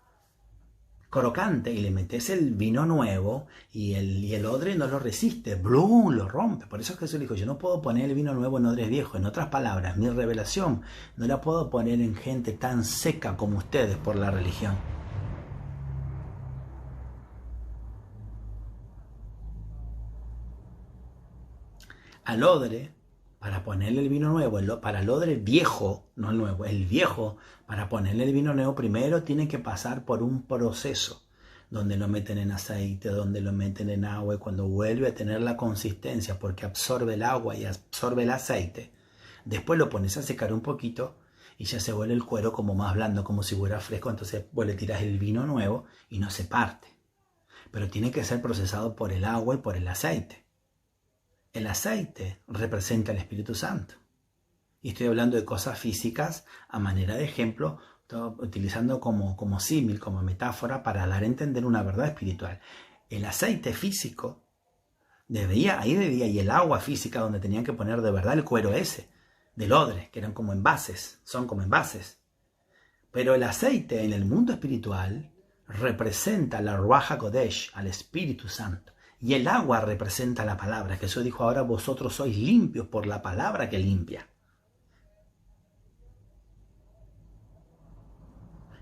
crocante, y le metés el vino nuevo y el odre no lo resiste, ¡blum!, lo rompe. Por eso Jesús dijo, yo no puedo poner el vino nuevo en odres viejos. En otras palabras, mi revelación no la puedo poner en gente tan seca como ustedes por la religión. Al odre, para ponerle el vino nuevo, para el odre viejo, no el nuevo, el viejo, para ponerle el vino nuevo, primero tiene que pasar por un proceso donde lo meten en aceite, donde lo meten en agua, y cuando vuelve a tener la consistencia, porque absorbe el agua y absorbe el aceite, después lo pones a secar un poquito y ya se vuelve el cuero como más blando, como si fuera fresco. Entonces vos le tirás el vino nuevo y no se parte, pero tiene que ser procesado por el agua y por el aceite. El aceite representa el Espíritu Santo. Y estoy hablando de cosas físicas a manera de ejemplo, utilizando como símil, como metáfora, para dar a entender una verdad espiritual. El aceite físico ahí debía, y el agua física donde tenían que poner de verdad el cuero ese, del odre, que eran como envases, son como envases. Pero el aceite en el mundo espiritual representa la Ruach HaKodesh, al Espíritu Santo. Y el agua representa la palabra. Jesús dijo, ahora vosotros sois limpios por la palabra que limpia.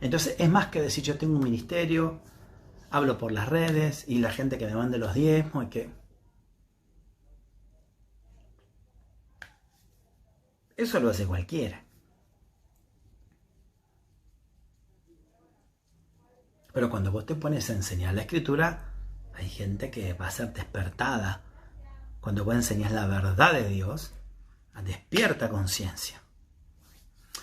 Entonces es más que decir, yo tengo un ministerio, hablo por las redes y la gente que me mande los diezmos y que... Eso lo hace cualquiera. Pero cuando vos te pones a enseñar la Escritura, hay gente que va a ser despertada. Cuando vos enseñás la verdad de Dios, despierta conciencia.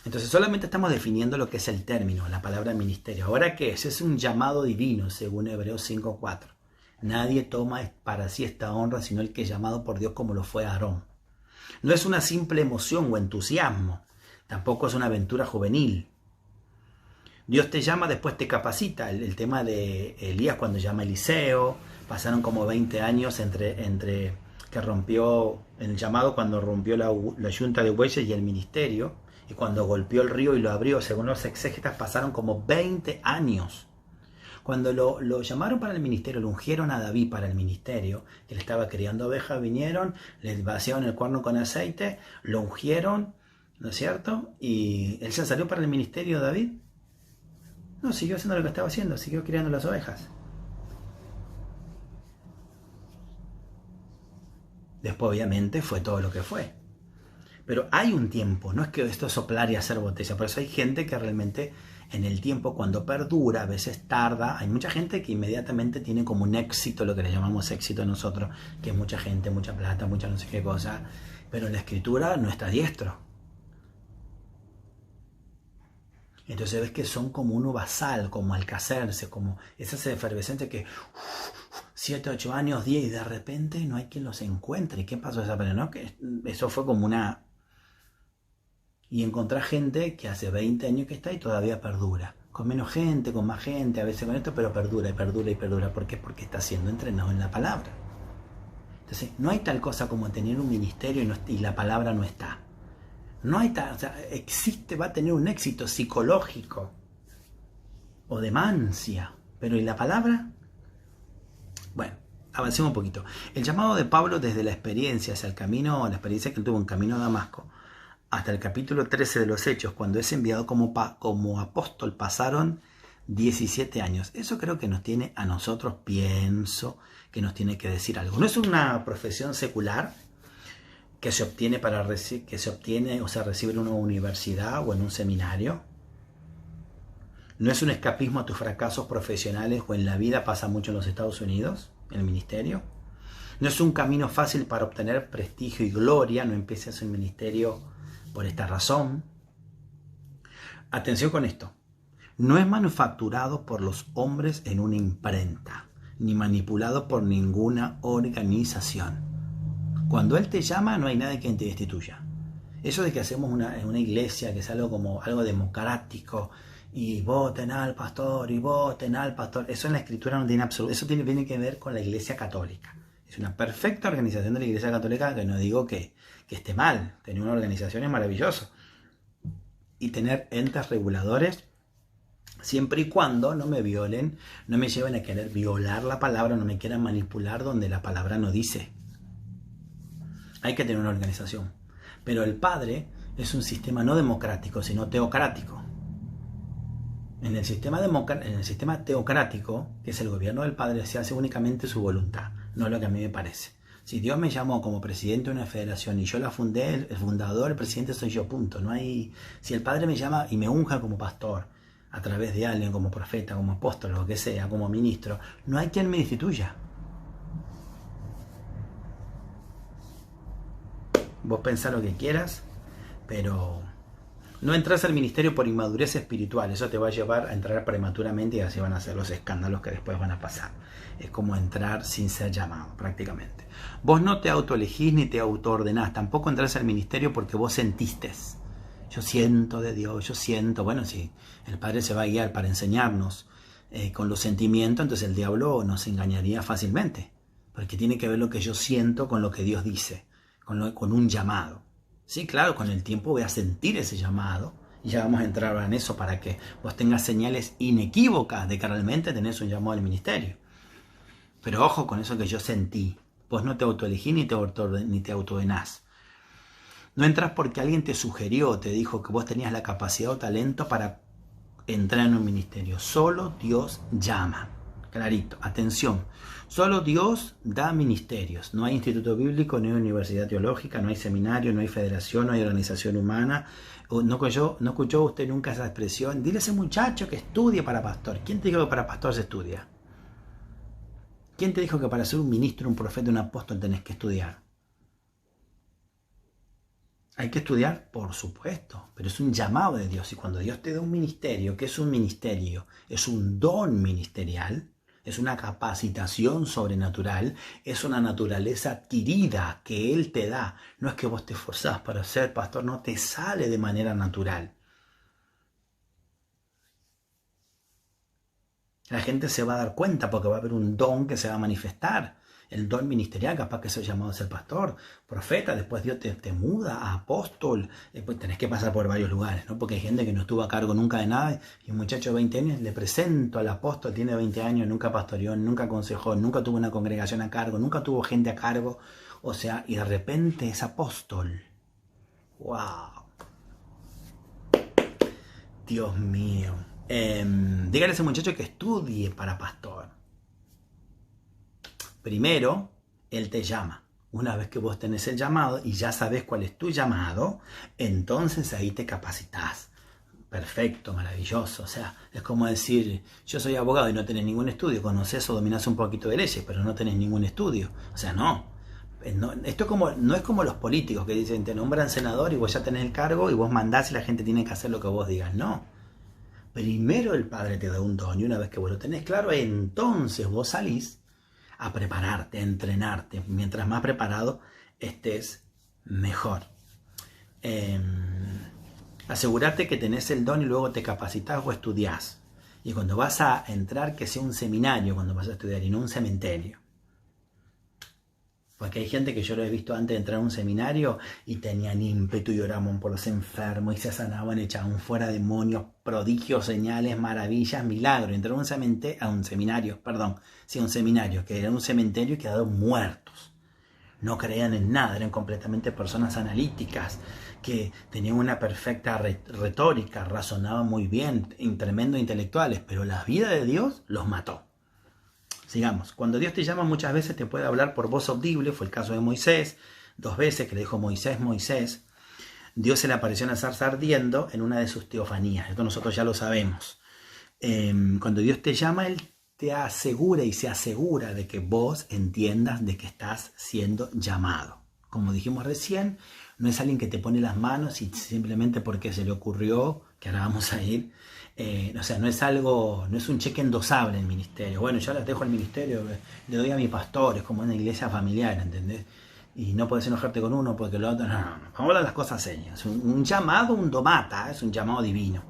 Entonces solamente estamos definiendo lo que es el término, la palabra ministerio. ¿Ahora qué es? Es un llamado divino, según Hebreos 5:4. Nadie toma para sí esta honra, sino el que es llamado por Dios, como lo fue Aarón. No es una simple emoción o entusiasmo. Tampoco es una aventura juvenil. Dios te llama, después te capacita. El tema de Elías cuando llama a Eliseo, pasaron como 20 años entre que rompió el llamado, cuando rompió la yunta de bueyes y el ministerio, y cuando golpeó el río y lo abrió. Según los exégetas, pasaron como 20 años. Cuando lo llamaron para el ministerio, lo ungieron a David para el ministerio, que le estaba criando ovejas, vinieron, le vaciaron el cuerno con aceite, lo ungieron, ¿no es cierto? Y él se salió para el ministerio, David. No, siguió haciendo lo que estaba haciendo, siguió criando las ovejas. Después obviamente fue todo lo que fue. Pero hay un tiempo, no es que esto es soplar y hacer botella. Por eso hay gente que realmente en el tiempo, cuando perdura, a veces tarda. Hay mucha gente que inmediatamente tiene como un éxito, lo que le llamamos éxito nosotros, que es mucha gente, mucha plata, mucha no sé qué cosa. Pero en la Escritura no está diestro. Entonces ves que son como un uvasal, como alcacerse, como esas efervescencias que 7, 8 años, 10, y de repente no hay quien los encuentre. ¿Y qué pasó esa pena? ¿No? Que eso fue como una... Y encontrar gente que hace 20 años que está y todavía perdura. con menos gente, con más gente, a veces con esto, pero perdura y perdura y perdura. ¿Por qué? Porque está siendo entrenado en la palabra. Entonces, no hay tal cosa como tener un ministerio y la palabra no está. No hay tal, o sea, existe, va a tener un éxito psicológico o de mancia, pero ¿y la palabra? Bueno, avancemos un poquito. El llamado de Pablo desde la experiencia hacia el camino, la experiencia que él tuvo en camino a Damasco, hasta el capítulo 13 de los Hechos, cuando es enviado como apóstol, pasaron 17 años. Eso creo que nos tiene a nosotros, pienso, que nos tiene que decir algo. No es una profesión secular que se obtiene o se recibe en una universidad o en un seminario. No es un escapismo a tus fracasos profesionales o en la vida, pasa mucho en los Estados Unidos, en el ministerio. No es un camino fácil para obtener prestigio y gloria, no empieces un ministerio por esta razón. Atención con esto. No es manufacturado por los hombres en una imprenta, ni manipulado por ninguna organización. Cuando Él te llama, no hay nadie que te destituya. Eso de que hacemos una iglesia que es algo democrático, y voten al pastor, eso en la Escritura no tiene absoluto. Eso tiene que ver con la Iglesia Católica. Es una perfecta organización de la Iglesia Católica, que no digo que esté mal. Tener una organización es maravilloso. Y tener entes reguladores, siempre y cuando no me violen, no me lleven a querer violar la palabra, no me quieran manipular donde la palabra no dice. Hay que tener una organización. Pero el Padre es un sistema no democrático, sino teocrático. En el sistema teocrático, que es el gobierno del Padre, se hace únicamente su voluntad, no lo que a mí me parece. Si Dios me llamó como presidente de una federación y yo la fundé, el fundador, el presidente soy yo, punto. No hay. Si el Padre me llama y me unja como pastor, a través de alguien, como profeta, como apóstol, lo que sea, como ministro, no hay quien me destituya. Vos pensá lo que quieras, pero no entras al ministerio por inmadurez espiritual. Eso te va a llevar a entrar prematuramente y así van a ser los escándalos que después van a pasar. Es como entrar sin ser llamado, prácticamente. Vos no te autoelegís ni te autoordenás. Tampoco entras al ministerio porque vos sentiste. Yo siento de Dios, yo siento. Bueno, si el Padre se va a guiar para enseñarnos con los sentimientos, entonces el diablo nos engañaría fácilmente. Porque tiene que ver lo que yo siento con lo que Dios dice, con un llamado. Sí, claro, con el tiempo voy a sentir ese llamado y ya vamos a entrar ahora en eso para que vos tengas señales inequívocas de que realmente tenés un llamado al ministerio. Pero ojo con eso que yo sentí. Vos no te autoelegís ni te autoordenás. No entras porque alguien te sugirió, te dijo que vos tenías la capacidad o talento para entrar en un ministerio. Solo Dios llama. Clarito, atención. Solo Dios da ministerios. No hay instituto bíblico, no hay universidad teológica, no hay seminario, no hay federación, no hay organización humana. ¿No escuchó usted nunca esa expresión? Dile a ese muchacho que estudie para pastor. ¿Quién te dijo que para pastor se estudia? ¿Quién te dijo que para ser un ministro, un profeta, un apóstol tenés que estudiar? ¿Hay que estudiar? Por supuesto, pero es un llamado de Dios. Y cuando Dios te da un ministerio, ¿qué es un ministerio? Es un don ministerial. Es una capacitación sobrenatural, es una naturaleza adquirida que Él te da. No es que vos te esforzás para ser pastor, no te sale de manera natural. La gente se va a dar cuenta porque va a haber un don que se va a manifestar. El don ministerial, capaz que soy llamado a ser pastor, profeta, después Dios te muda a apóstol, después tenés que pasar por varios lugares, ¿no? Porque hay gente que no estuvo a cargo nunca de nada y un muchacho de 20 años le presento al apóstol, tiene 20 años, nunca pastoreó, nunca aconsejó, nunca tuvo una congregación a cargo, nunca tuvo gente a cargo, o sea, y de repente es apóstol. ¡Wow! Dios mío. Dígale a ese muchacho que estudie para pastor. Primero, Él te llama. Una vez que vos tenés el llamado y ya sabés cuál es tu llamado, entonces ahí te capacitas. Perfecto, maravilloso. O sea, es como decir, yo soy abogado y no tenés ningún estudio. Conocés o dominás un poquito de leyes, pero no tenés ningún estudio. O sea, no. Esto no es como los políticos que dicen, te nombran senador y vos ya tenés el cargo y vos mandás y la gente tiene que hacer lo que vos digas. No. Primero el Padre te da un don y una vez que vos lo tenés claro, entonces vos salís a prepararte, a entrenarte. Mientras más preparado estés, mejor. Asegúrate que tenés el don y luego te capacitas o estudiás. Y cuando vas a entrar, que sea un seminario cuando vas a estudiar y no un cementerio. Porque hay gente que yo lo he visto antes de entrar a un seminario y tenían ímpetu y oraban por los enfermos y se sanaban, echaban fuera demonios, prodigios, señales, maravillas, milagros. Entraron a un seminario, que era un cementerio y quedaron muertos. No creían en nada, eran completamente personas analíticas, que tenían una perfecta retórica, razonaban muy bien, tremendos intelectuales, pero la vida de Dios los mató. Sigamos. Cuando Dios te llama muchas veces te puede hablar por voz audible, fue el caso de Moisés, 2 veces que le dijo Moisés, Moisés. Dios se le apareció en la zarza ardiendo en una de sus teofanías, esto nosotros ya lo sabemos. Cuando Dios te llama, Él te asegura y se asegura de que vos entiendas de que estás siendo llamado. Como dijimos recién, no es alguien que te pone las manos y simplemente porque se le ocurrió, que ahora vamos a ir, o sea, no es un cheque endosable el ministerio. Bueno, yo las dejo al ministerio, le doy a mi pastor, es como una iglesia familiar, ¿entendés? Y no puedes enojarte con uno porque el otro, no. Vamos a hablar las cosas serias. Un llamado, un domata, es un llamado divino.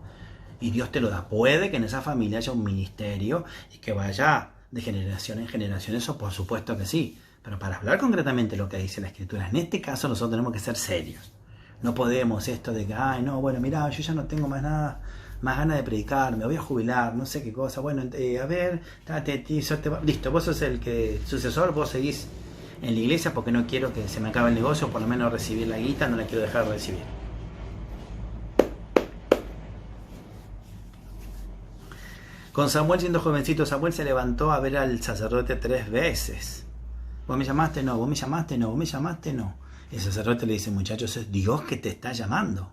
Y Dios te lo da. Puede que en esa familia haya un ministerio y que vaya de generación en generación, eso por supuesto que sí. Pero para hablar concretamente lo que dice la Escritura, en este caso nosotros tenemos que ser serios. No podemos esto de que, ay, no, bueno, mira, yo ya no tengo más ganas de predicar, me voy a jubilar, no sé qué cosa. Bueno, a ver, listo, vos sos el sucesor, vos seguís en la iglesia porque no quiero que se me acabe el negocio, por lo menos recibir la guita, no la quiero dejar de recibir. Con Samuel siendo jovencito, Samuel se levantó a ver al sacerdote 3 veces. Vos me llamaste, no, vos me llamaste, no, vos me llamaste, no. El sacerdote le dice, muchachos, es Dios que te está llamando.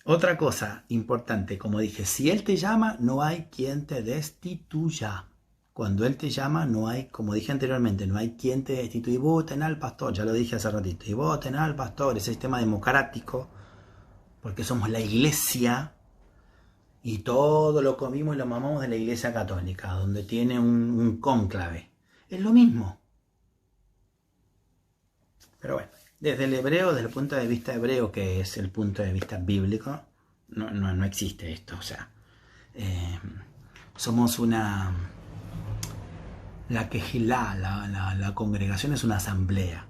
Otra cosa importante, como dije, si Él te llama, no hay quien te destituya. Cuando Él te llama, no hay, como dije anteriormente, no hay quien te destituya. Y voten al pastor, ya lo dije hace ratito, y voten al pastor, ese sistema democrático, porque somos la iglesia y todo lo comimos y lo mamamos de la iglesia católica, donde tiene un cónclave. Es lo mismo. Pero bueno, desde el hebreo, desde el punto de vista hebreo, que es el punto de vista bíblico, no existe esto. O sea, somos la quejilá, la congregación es una asamblea.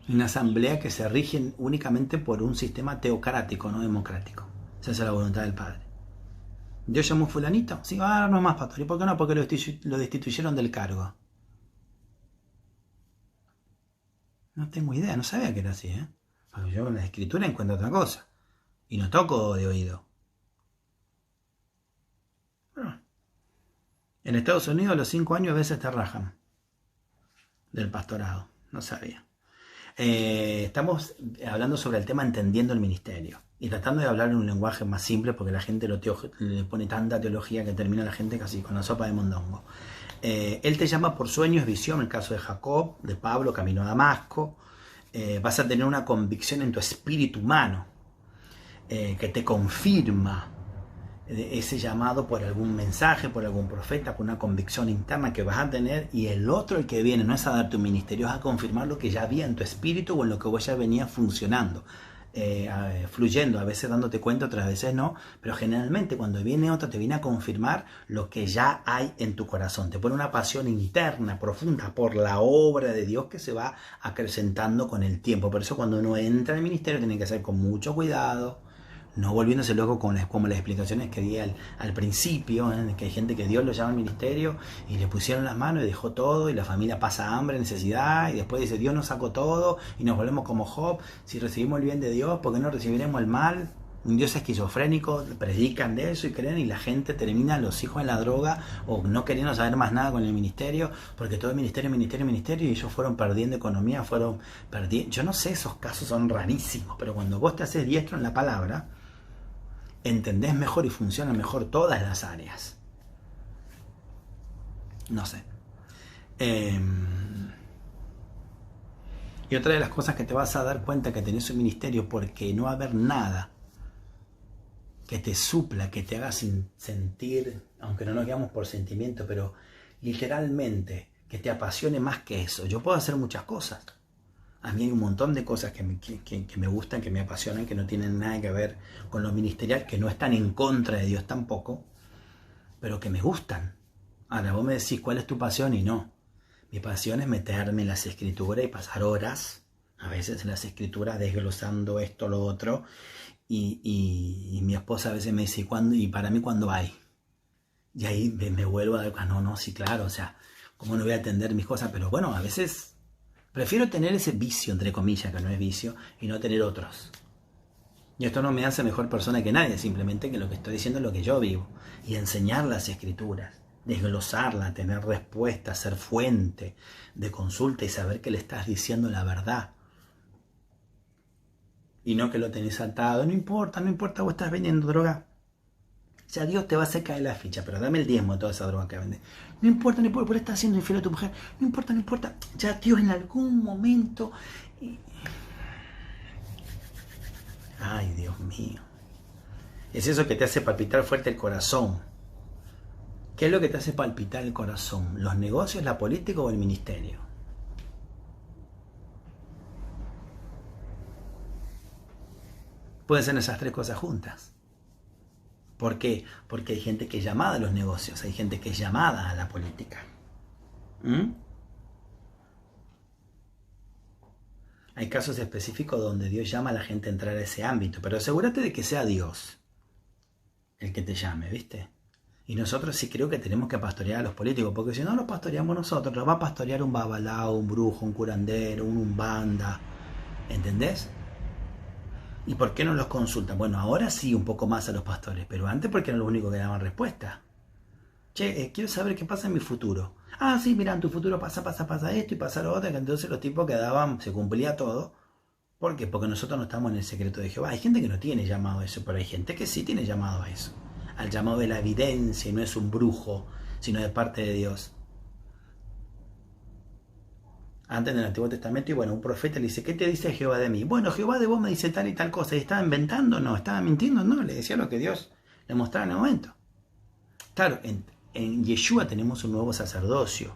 Una asamblea que se rige únicamente por un sistema teocrático, no democrático. Esa es la voluntad del Padre. ¿Dios llamó fulanito? Sí, ahora no es más pastor. ¿Y por qué no? Porque lo destituyeron del cargo. No tengo idea, no sabía que era así, ¿eh? Porque yo en la escritura encuentro otra cosa. Y no toco de oído. Bueno, en Estados Unidos a los 5 años a veces te rajan del pastorado. No sabía. Estamos hablando sobre el tema entendiendo el ministerio y tratando de hablar en un lenguaje más simple porque la gente le pone tanta teología que termina la gente casi con la sopa de mondongo. Él te llama por sueños, visión, en el caso de Jacob, de Pablo, camino a Damasco. Vas a tener una convicción en tu espíritu humano que te confirma ese llamado por algún mensaje, por algún profeta, por una convicción interna que vas a tener, y el otro, el que viene, no es a darte un ministerio, es a confirmar lo que ya había en tu espíritu o en lo que vos ya venías funcionando, fluyendo, a veces dándote cuenta, otras veces no, pero generalmente cuando viene otro te viene a confirmar lo que ya hay en tu corazón, te pone una pasión interna, profunda, por la obra de Dios que se va acrecentando con el tiempo. Por eso cuando uno entra en el ministerio tiene que hacer con mucho cuidado, no volviéndose loco como las explicaciones que di al principio, que hay gente que Dios lo llama al ministerio y le pusieron las manos y dejó todo y la familia pasa hambre, necesidad y después dice Dios nos sacó todo y nos volvemos como Job. Si recibimos el bien de Dios, ¿por qué no recibiremos el mal? Un Dios esquizofrénico, predican de eso y creen y la gente termina, los hijos en la droga o no queriendo saber más nada con el ministerio porque todo es ministerio y ellos fueron perdiendo economía, yo no sé, esos casos son rarísimos, pero cuando vos te haces diestro en la palabra entendés mejor y funcionan mejor todas las áreas. No sé. Y otra de las cosas que te vas a dar cuenta que tenés un ministerio porque no va a haber nada que te supla, que te haga sentir, aunque no nos guiamos por sentimiento, pero literalmente que te apasione más que eso. Yo puedo hacer muchas cosas. A mí hay un montón de cosas que me gustan, que me apasionan, que no tienen nada que ver con lo ministerial, que no están en contra de Dios tampoco, pero que me gustan. Ahora vos me decís cuál es tu pasión y no. Mi pasión es meterme en las escrituras y pasar horas, a veces en las escrituras, desglosando esto, lo otro, y mi esposa a veces me dice, ¿cuándo? Y para mí, ¿cuándo hay? Y ahí me vuelvo a dar, no, sí, claro, o sea, ¿cómo no voy a atender mis cosas? Pero bueno, a veces prefiero tener ese vicio, entre comillas, que no es vicio, y no tener otros. Y esto no me hace mejor persona que nadie, simplemente que lo que estoy diciendo es lo que yo vivo. Y enseñar las escrituras, desglosarla, tener respuestas, ser fuente de consulta y saber que le estás diciendo la verdad. Y no que lo tenés atado. No importa, vos estás vendiendo droga. Ya Dios te va a hacer caer la ficha, pero dame el diezmo de toda esa droga que vendes. No importa, por estar siendo infiel a tu mujer. No importa. Ya Dios en algún momento... Ay, Dios mío. Es eso que te hace palpitar fuerte el corazón. ¿Qué es lo que te hace palpitar el corazón? ¿Los negocios, la política o el ministerio? Pueden ser esas tres cosas juntas. ¿Por qué? Porque hay gente que es llamada a los negocios, hay gente que es llamada a la política. Hay casos específicos donde Dios llama a la gente a entrar a ese ámbito, pero asegúrate de que sea Dios el que te llame, ¿viste? Y nosotros sí creo que tenemos que pastorear a los políticos, porque si no los pastoreamos nosotros, los va a pastorear un babalao, un brujo, un curandero, un umbanda, ¿entendés? ¿Y por qué no los consultan? Bueno, ahora sí un poco más a los pastores, pero antes porque eran los únicos que daban respuesta. Che, quiero saber qué pasa en mi futuro. Ah, sí, mira, en tu futuro pasa esto y pasa lo otro, que entonces los tipos quedaban, se cumplía todo. ¿Por qué? Porque nosotros no estamos en el secreto de Jehová. Hay gente que no tiene llamado a eso, pero hay gente que sí tiene llamado a eso. Al llamado de la evidencia, y no es un brujo, sino de parte de Dios. Antes del Antiguo Testamento, y bueno, un profeta le dice, ¿qué te dice Jehová de mí? Bueno, Jehová de vos me dice tal y tal cosa. ¿Y estaba inventando? No. ¿Estaba mintiendo? No. Le decía lo que Dios le mostraba en el momento. Claro, en Yeshua tenemos un nuevo sacerdocio.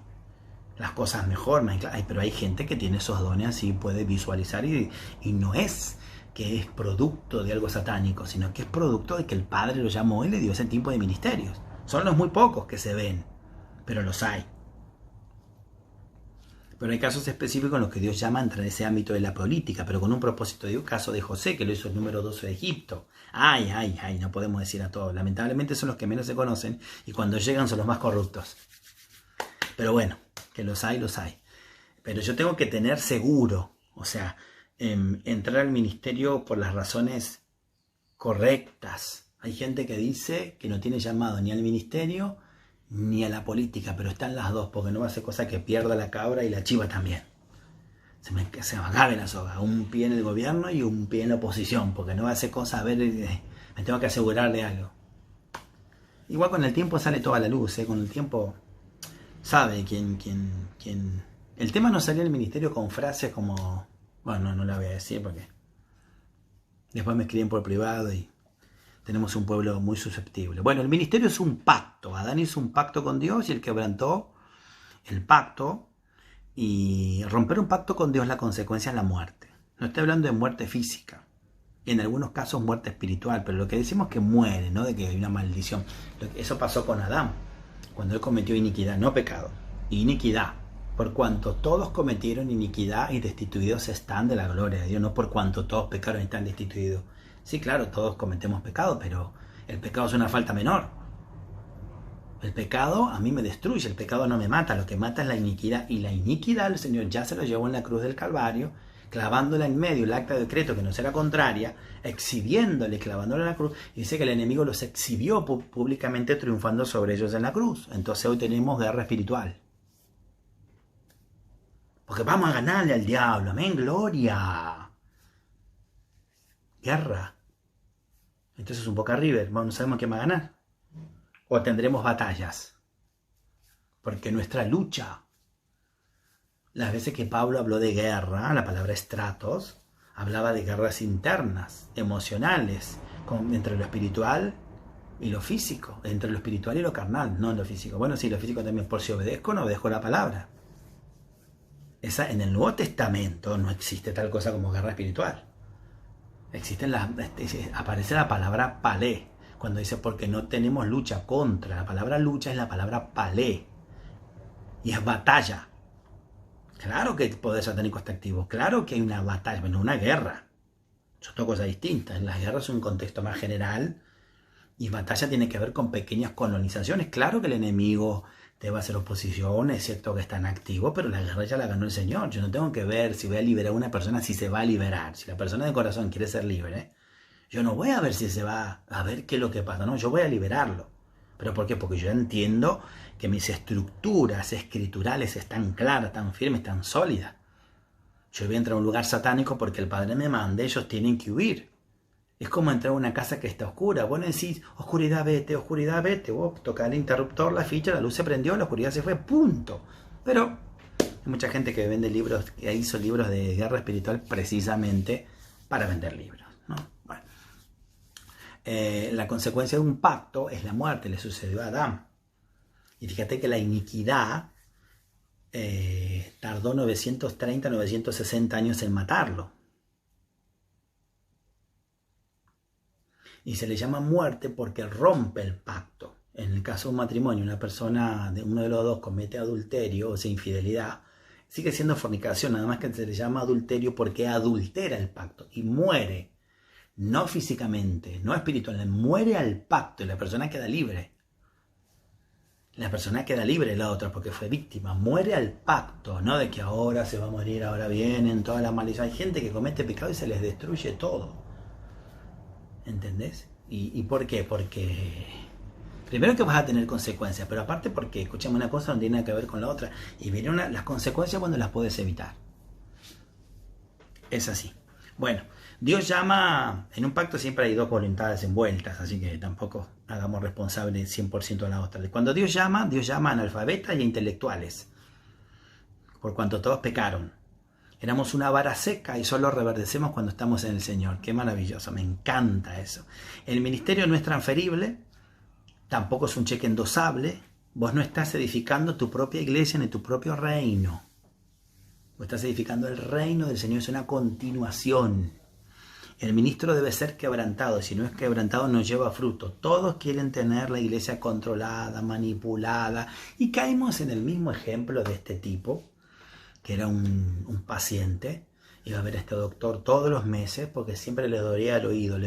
Las cosas mejor, más claras. Pero hay gente que tiene esos dones así, puede visualizar y no es que es producto de algo satánico, sino que es producto de que el Padre lo llamó y le dio ese tipo de ministerios. Son los muy pocos que se ven, pero los hay. Pero hay casos específicos en los que Dios llama a entrar en ese ámbito de la política, pero con un propósito de Dios. Caso de José, que lo hizo el número 12 de Egipto. Ay, no podemos decir a todos. Lamentablemente son los que menos se conocen y cuando llegan son los más corruptos. Pero bueno, que los hay. Pero yo tengo que tener seguro, o sea, entrar al ministerio por las razones correctas. Hay gente que dice que no tiene llamado ni al ministerio ni a la política, pero están las dos, porque no va a ser cosa que pierda la cabra y la chiva también. Se me acabe la soga, un pie en el gobierno y un pie en la oposición, porque no va a ser cosa, a ver, me tengo que asegurar de algo. Igual con el tiempo sale toda la luz, con el tiempo sabe quién. El tema no salió del ministerio con frases como, bueno, no la voy a decir porque después me escriben por privado y tenemos un pueblo muy susceptible. Bueno, el ministerio es un pacto. Adán hizo un pacto con Dios y él quebrantó el pacto. Y romper un pacto con Dios, la consecuencia es la muerte. No estoy hablando de muerte física. En algunos casos muerte espiritual. Pero lo que decimos es que muere, no de que hay una maldición. Eso pasó con Adán. Cuando él cometió iniquidad, no pecado. Iniquidad. Por cuanto todos cometieron iniquidad y destituidos están de la gloria de Dios. No por cuanto todos pecaron y están destituidos. Sí, claro, todos cometemos pecado, pero el pecado es una falta menor. El pecado a mí me destruye, el pecado no me mata, lo que mata es la iniquidad. Y la iniquidad el Señor ya se lo llevó en la cruz del Calvario, clavándola en medio, el acta de decreto que no será contraria, exhibiéndole, clavándola en la cruz. Y dice que el enemigo los exhibió públicamente triunfando sobre ellos en la cruz. Entonces hoy tenemos guerra espiritual. Porque vamos a ganarle al diablo, amén, gloria. Guerra. Entonces un Boca River, no sabemos quién va a ganar. O tendremos batallas. Porque nuestra lucha, las veces que Pablo habló de guerra, la palabra estratos, hablaba de guerras internas, emocionales, entre lo espiritual y lo físico, entre lo espiritual y lo carnal, no lo físico. Bueno, sí, lo físico también, por si obedezco, no obedezco la palabra. En el Nuevo Testamento no existe tal cosa como guerra espiritual. Aparece la palabra palé, cuando dice porque no tenemos lucha contra. La palabra lucha es la palabra palé, y es batalla. Claro que el poder satánico está activo, claro que hay una batalla, pero no una guerra. Son dos cosas distintas. Las guerras son un contexto más general, y batalla tiene que ver con pequeñas colonizaciones. Claro que el enemigo te va a hacer oposición, es cierto que está en activo, pero la guerra ya la ganó el Señor. Yo no tengo que ver si voy a liberar a una persona, si se va a liberar. Si la persona de corazón quiere ser libre, yo no voy a ver si se va a ver qué es lo que pasa. No, yo voy a liberarlo. ¿Pero por qué? Porque yo entiendo que mis estructuras escriturales están claras, tan firmes, tan sólidas. Yo voy a entrar a un lugar satánico porque el Padre me manda, ellos tienen que huir. Es como entrar a una casa que está oscura. Vos decís, oscuridad vete, vos tocás el interruptor, la ficha, la luz se prendió, la oscuridad se fue, punto. Pero hay mucha gente que vende libros, que hizo libros de guerra espiritual precisamente para vender libros, ¿no? Bueno. La consecuencia de un pacto es la muerte, le sucedió a Adán. Y fíjate que la iniquidad tardó 930, 960 años en matarlo. Y se le llama muerte porque rompe el pacto. En el caso de un matrimonio, una persona, uno de los dos comete adulterio, o sea, infidelidad, sigue siendo fornicación, nada más que se le llama adulterio porque adultera el pacto y muere. No físicamente, no espiritualmente, muere al pacto y la persona queda libre. La persona queda libre, la otra, porque fue víctima. Muere al pacto, no de que ahora se va a morir, ahora vienen todas las maldiciones. Hay gente que comete pecado y se les destruye todo. ¿Entendés? ¿Y por qué? Porque primero que vas a tener consecuencias, pero aparte porque, escuchame, una cosa no tiene nada que ver con la otra. Y vienen las consecuencias cuando las puedes evitar. Es así. Bueno, Dios llama, en un pacto siempre hay dos voluntades envueltas, así que tampoco hagamos responsable 100% a la otra. Cuando Dios llama a analfabetas y a intelectuales, por cuanto todos pecaron. Éramos una vara seca y solo reverdecemos cuando estamos en el Señor. Qué maravilloso, me encanta eso. El ministerio no es transferible, tampoco es un cheque endosable. Vos no estás edificando tu propia iglesia ni tu propio reino. Vos estás edificando el reino del Señor, es una continuación. El ministro debe ser quebrantado, si no es quebrantado no lleva fruto. Todos quieren tener la iglesia controlada, manipulada, y caímos en el mismo ejemplo de este tipo, que era un paciente, iba a ver a este doctor todos los meses porque siempre le dolía el oído.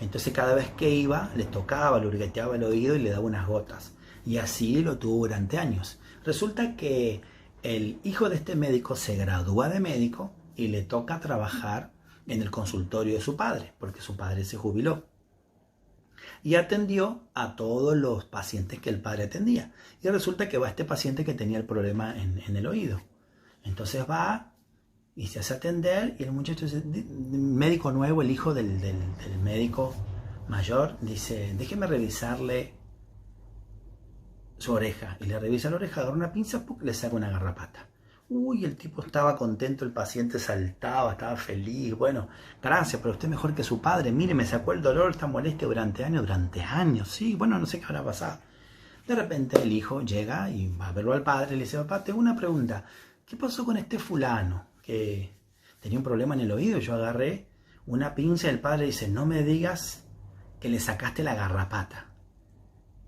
Entonces cada vez que iba, le tocaba, le hurgueteaba el oído y le daba unas gotas. Y así lo tuvo durante años. Resulta que el hijo de este médico se gradúa de médico y le toca trabajar en el consultorio de su padre, porque su padre se jubiló. Y atendió a todos los pacientes que el padre atendía. Y resulta que va este paciente que tenía el problema en el oído. Entonces va y se hace atender y el muchacho, médico nuevo, el hijo del médico mayor, dice, déjeme revisarle su oreja. Y le revisa la oreja, agarra una pinza, le saca una garrapata. Uy, el tipo estaba contento, el paciente saltaba, estaba feliz. Bueno, gracias, pero usted mejor que su padre. Mire, me sacó el dolor, esta molestia durante años. Sí, bueno, no sé qué habrá pasado. De repente el hijo llega y va a verlo al padre y le dice, papá, tengo una pregunta. ¿Qué pasó con este fulano que tenía un problema en el oído? Yo agarré una pinza y el padre dice, no me digas que le sacaste la garrapata.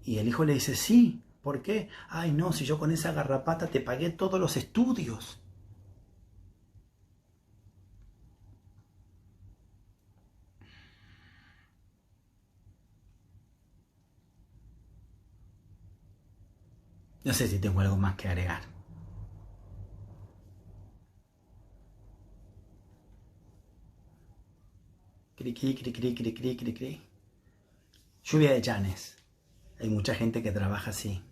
Y el hijo le dice, sí. ¿Por qué? Ay, no, si yo con esa garrapata te pagué todos los estudios. No sé si tengo algo más que agregar. Cri, cri, cri, cri, cri, cri, cri, cri. Lluvia de llanes. Hay mucha gente que trabaja así.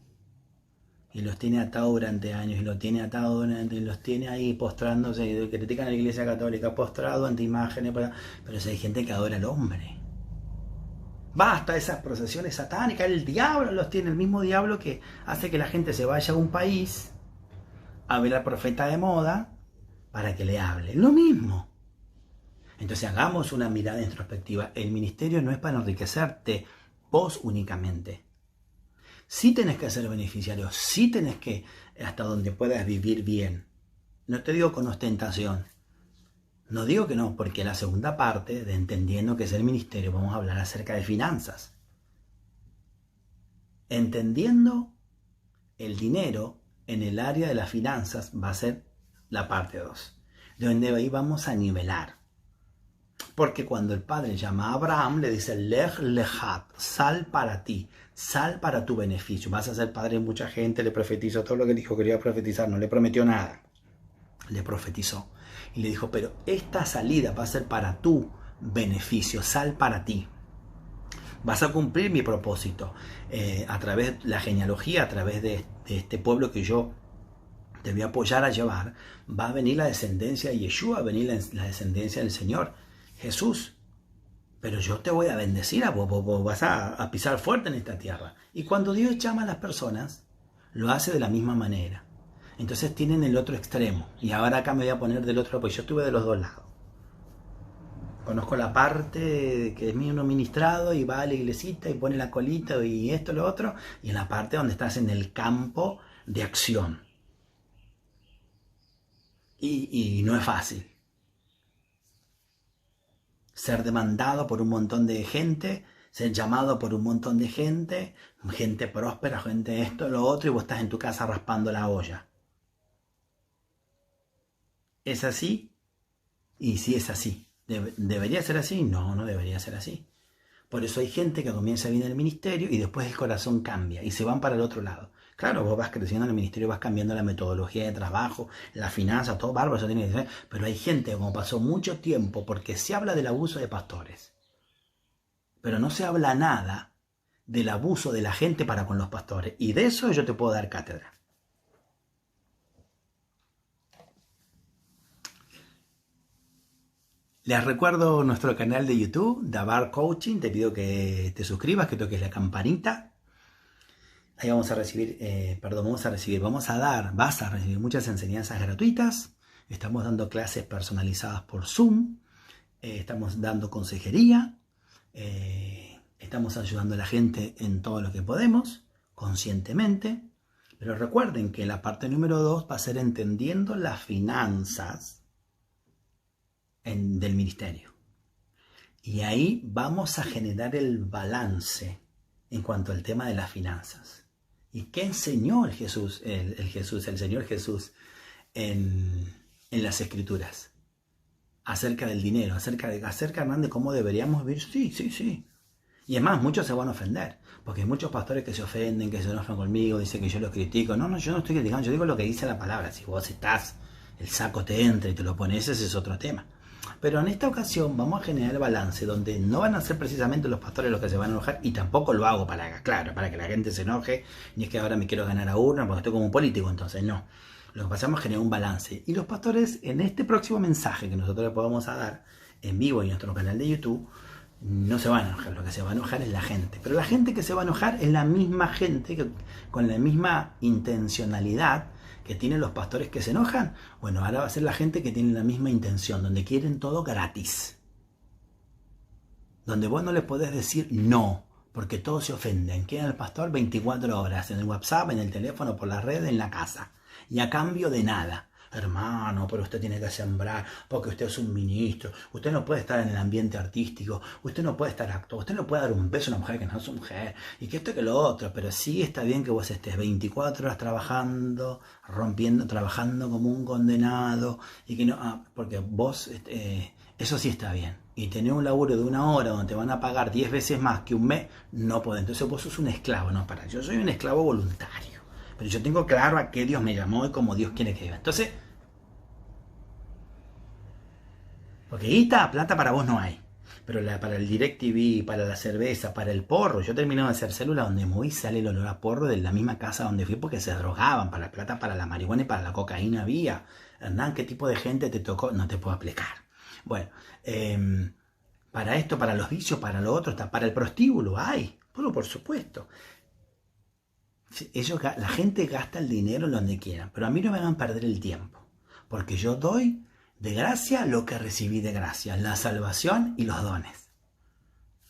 Y los tiene atados durante años, y los tiene atados, los tiene ahí postrándose, y critican a la iglesia católica, postrado ante imágenes, pero si hay gente que adora al hombre. Basta esas procesiones satánicas, el diablo los tiene, el mismo diablo que hace que la gente se vaya a un país a ver al profeta de moda para que le hable. Lo mismo. Entonces hagamos una mirada introspectiva. El ministerio no es para enriquecerte vos únicamente. Sí tenés que ser beneficiario, sí tenés que, hasta donde puedas vivir bien. No te digo con ostentación. No digo que no, porque la segunda parte de entendiendo que es el ministerio, vamos a hablar acerca de finanzas. Entendiendo el dinero en el área de las finanzas va a ser la parte 2, de donde ahí vamos a nivelar. Porque cuando el padre llama a Abraham, le dice, Lech lechat, sal para ti, sal para tu beneficio. Vas a ser padre de mucha gente, le profetizó todo lo que dijo que quería profetizar, no le prometió nada, le profetizó. Y le dijo, pero esta salida va a ser para tu beneficio, sal para ti. Vas a cumplir mi propósito a través de la genealogía, a través de este pueblo que yo te voy a apoyar a llevar. Va a venir la descendencia de Yeshua, va a venir la descendencia del Señor Jesús. Pero yo te voy a bendecir a vos, vos vas a pisar fuerte en esta tierra. Y cuando Dios llama a las personas, lo hace de la misma manera. Entonces tienen el otro extremo. Y ahora acá me voy a poner del otro, pues yo estuve de los dos lados. Conozco la parte que es uno ministrado y va a la iglesita y pone la colita y esto, lo otro. Y en la parte donde estás en el campo de acción. Y no es fácil. Ser demandado por un montón de gente, ser llamado por un montón de gente próspera, gente esto, lo otro, y vos estás en tu casa raspando la olla. ¿Es así? Y si es así. ¿Debería ser así? No, no debería ser así. Por eso hay gente que comienza bien el ministerio y después el corazón cambia y se van para el otro lado. Claro, vos vas creciendo en el ministerio, vas cambiando la metodología de trabajo, la finanza, todo bárbaro, eso tiene que ser. Pero hay gente que como pasó mucho tiempo, porque se habla del abuso de pastores, pero no se habla nada del abuso de la gente para con los pastores. Y de eso yo te puedo dar cátedra. Les recuerdo nuestro canal de YouTube, Dabar Coaching. Te pido que te suscribas, que toques la campanita. Ahí vas a recibir muchas enseñanzas gratuitas. Estamos dando clases personalizadas por Zoom. Estamos dando consejería. Estamos ayudando a la gente en todo lo que podemos, conscientemente. Pero recuerden que la parte número 2 va a ser entendiendo las finanzas del ministerio. Y ahí vamos a generar el balance en cuanto al tema de las finanzas. ¿Y qué enseñó el Señor Jesús en las Escrituras? Acerca del dinero, acerca de cómo deberíamos vivir. Sí. Y es más, muchos se van a ofender, porque hay muchos pastores que se ofenden, que se enojan conmigo, dicen que yo los critico. No, yo no estoy criticando, yo digo lo que dice la palabra. Si vos estás, el saco te entra y te lo pones, ese es otro tema. Pero en esta ocasión vamos a generar el balance donde no van a ser precisamente los pastores los que se van a enojar, y tampoco lo hago para que la gente se enoje, ni es que ahora me quiero ganar a uno porque estoy como un político, entonces no. Lo que pasamos es generar un balance. Y los pastores, en este próximo mensaje que nosotros les podemos dar en vivo en nuestro canal de YouTube, no se van a enojar. Lo que se va a enojar es la gente. Pero la gente que se va a enojar es la misma gente que, con la misma intencionalidad que tienen los pastores que se enojan. Bueno, ahora va a ser la gente que tiene la misma intención, donde quieren todo gratis. Donde vos no les podés decir no, porque todos se ofenden. Quieren al pastor 24 horas, en el WhatsApp, en el teléfono, por las redes, en la casa. Y a cambio de nada. Hermano, pero usted tiene que sembrar, porque usted es un ministro, usted no puede estar en el ambiente artístico, usted no puede estar actuando, usted no puede dar un beso a una mujer que no es su mujer, y que esto que lo otro. Pero sí está bien que vos estés 24 horas trabajando, trabajando como un condenado, y que no, porque vos, eso sí está bien. Y tener un laburo de 1 hora donde te van a pagar 10 veces más que un mes, no podés. Entonces vos sos un esclavo. No, yo soy un esclavo voluntario. Pero yo tengo claro a qué Dios me llamó y cómo Dios quiere que viva. Entonces, porque plata para vos no hay. Pero para el DirecTV, para la cerveza, para el porro. Yo terminé de hacer célula donde me voy y sale el olor a porro de la misma casa donde fui, porque se drogaban. Para la plata, para la marihuana y para la cocaína había. Hernán, ¿qué tipo de gente te tocó? No te puedo explicar. Bueno, para esto, para los vicios, para lo otro, para el prostíbulo hay. Bueno, por supuesto. La gente gasta el dinero en donde quieran, pero a mí no me hagan perder el tiempo, porque yo doy de gracia lo que recibí de gracia, la salvación y los dones.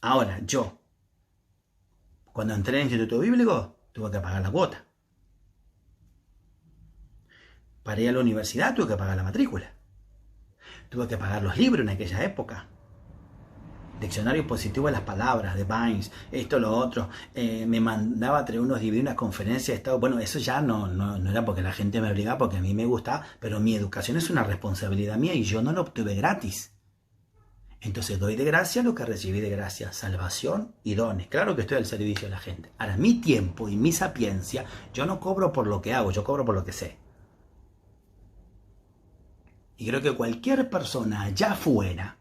Ahora, yo, cuando entré en el Instituto Bíblico, tuve que pagar la cuota. Para ir a la universidad tuve que pagar la matrícula. Tuve que pagar los libros en aquella época. Diccionario positivo de las palabras, de Vines, esto, lo otro. Me mandaba a traer unos DVD, unas conferencias de Estado. Bueno, eso ya no era porque la gente me obligaba, porque a mí me gustaba, pero mi educación es una responsabilidad mía y yo no lo obtuve gratis. Entonces doy de gracia lo que recibí de gracia, salvación y dones. Claro que estoy al servicio de la gente. Ahora, mi tiempo y mi sapiencia, yo no cobro por lo que hago, yo cobro por lo que sé. Y creo que cualquier persona allá afuera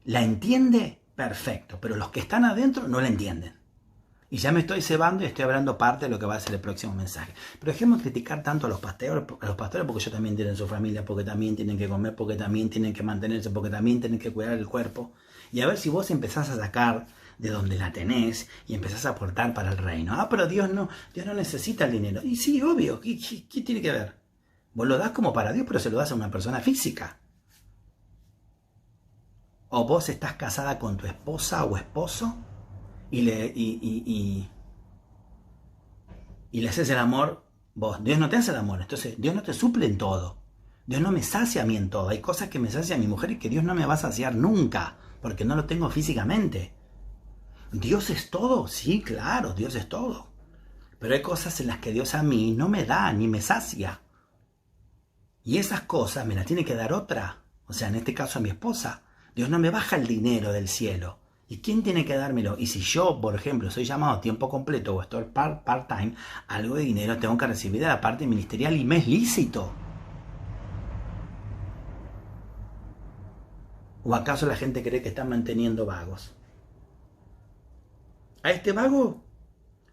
la entiende perfecto, pero los que están adentro no la entienden. Y ya me estoy cebando y estoy hablando parte de lo que va a ser el próximo mensaje. Pero dejemos de criticar tanto a los pastores porque ellos también tienen su familia, porque también tienen que comer, porque también tienen que mantenerse, porque también tienen que cuidar el cuerpo. Y a ver si vos empezás a sacar de donde la tenés y empezás a aportar para el reino. Ah, pero Dios no necesita el dinero. Y sí, obvio, ¿qué tiene que ver? Vos lo das como para Dios, pero se lo das a una persona física. O vos estás casada con tu esposa o esposo y le haces el amor vos. Dios no te hace el amor, entonces Dios no te suple en todo. Dios no me sacia a mí en todo. Hay cosas que me sacia a mi mujer y que Dios no me va a saciar nunca, porque no lo tengo físicamente. ¿Dios es todo? Sí, claro, Dios es todo. Pero hay cosas en las que Dios a mí no me da ni me sacia. Y esas cosas me las tiene que dar otra. O sea, en este caso a mi esposa. Dios no me baja el dinero del cielo. ¿Y quién tiene que dármelo? Y si yo, por ejemplo, soy llamado a tiempo completo o estoy part-time, algo de dinero tengo que recibir de la parte ministerial y me es lícito. ¿O acaso la gente cree que están manteniendo vagos? A este vago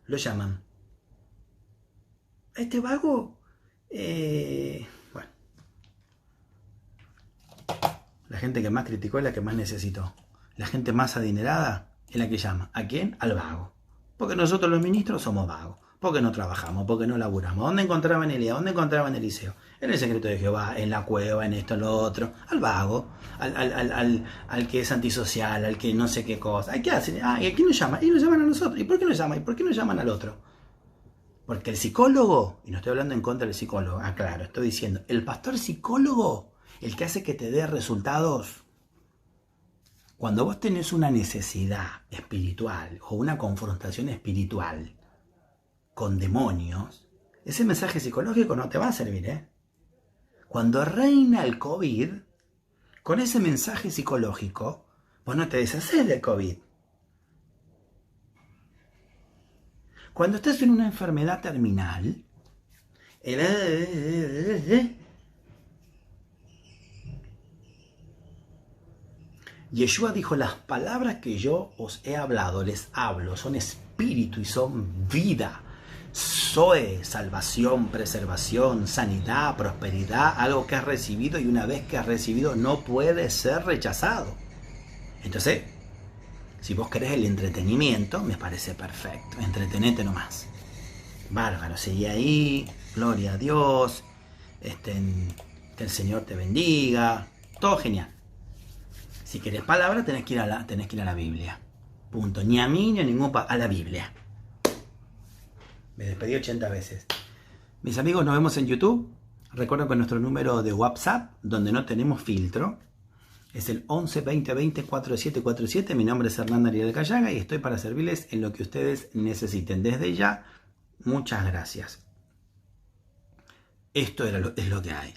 lo llaman. A este vago, bueno, la gente que más criticó es la que más necesitó. La gente más adinerada es la que llama. ¿A quién? Al vago. Porque nosotros los ministros somos vagos. Porque no trabajamos, porque no laburamos. ¿Dónde encontraban Elías? ¿Dónde encontraban Eliseo? En el secreto de Jehová, en la cueva, en esto, en lo otro. Al vago, al que es antisocial, al que no sé qué cosa. ¿Qué hacen? ¿Y a quién nos llama? Y nos llaman a nosotros. ¿Y por qué nos llaman? ¿Y por qué nos llaman al otro? Porque el psicólogo, y no estoy hablando en contra del psicólogo, claro, estoy diciendo, el pastor psicólogo, el que hace que te dé resultados. Cuando vos tenés una necesidad espiritual o una confrontación espiritual con demonios, ese mensaje psicológico no te va a servir, ¿eh? Cuando reina el COVID, con ese mensaje psicológico, vos no te deshaces del COVID. Cuando estás en una enfermedad terminal, Yeshua dijo, las palabras que yo os he hablado, les hablo, son espíritu y son vida. Zoe, salvación, preservación, sanidad, prosperidad, algo que has recibido y una vez que has recibido no puede ser rechazado. Entonces, si vos querés el entretenimiento, me parece perfecto. Entretenete nomás. Bárbaro, seguí ahí, gloria a Dios, que el Señor te bendiga, todo genial. Si querés palabra, tenés que ir a la Biblia. Punto. Ni a mí ni a ningún a la Biblia. Me despedí 80 veces. Mis amigos, nos vemos en YouTube. Recuerden que nuestro número de WhatsApp, donde no tenemos filtro, es el 11 20 20 4747. Mi nombre es Hernán Ariel Callaga y estoy para servirles en lo que ustedes necesiten. Desde ya, muchas gracias. Esto es lo que hay.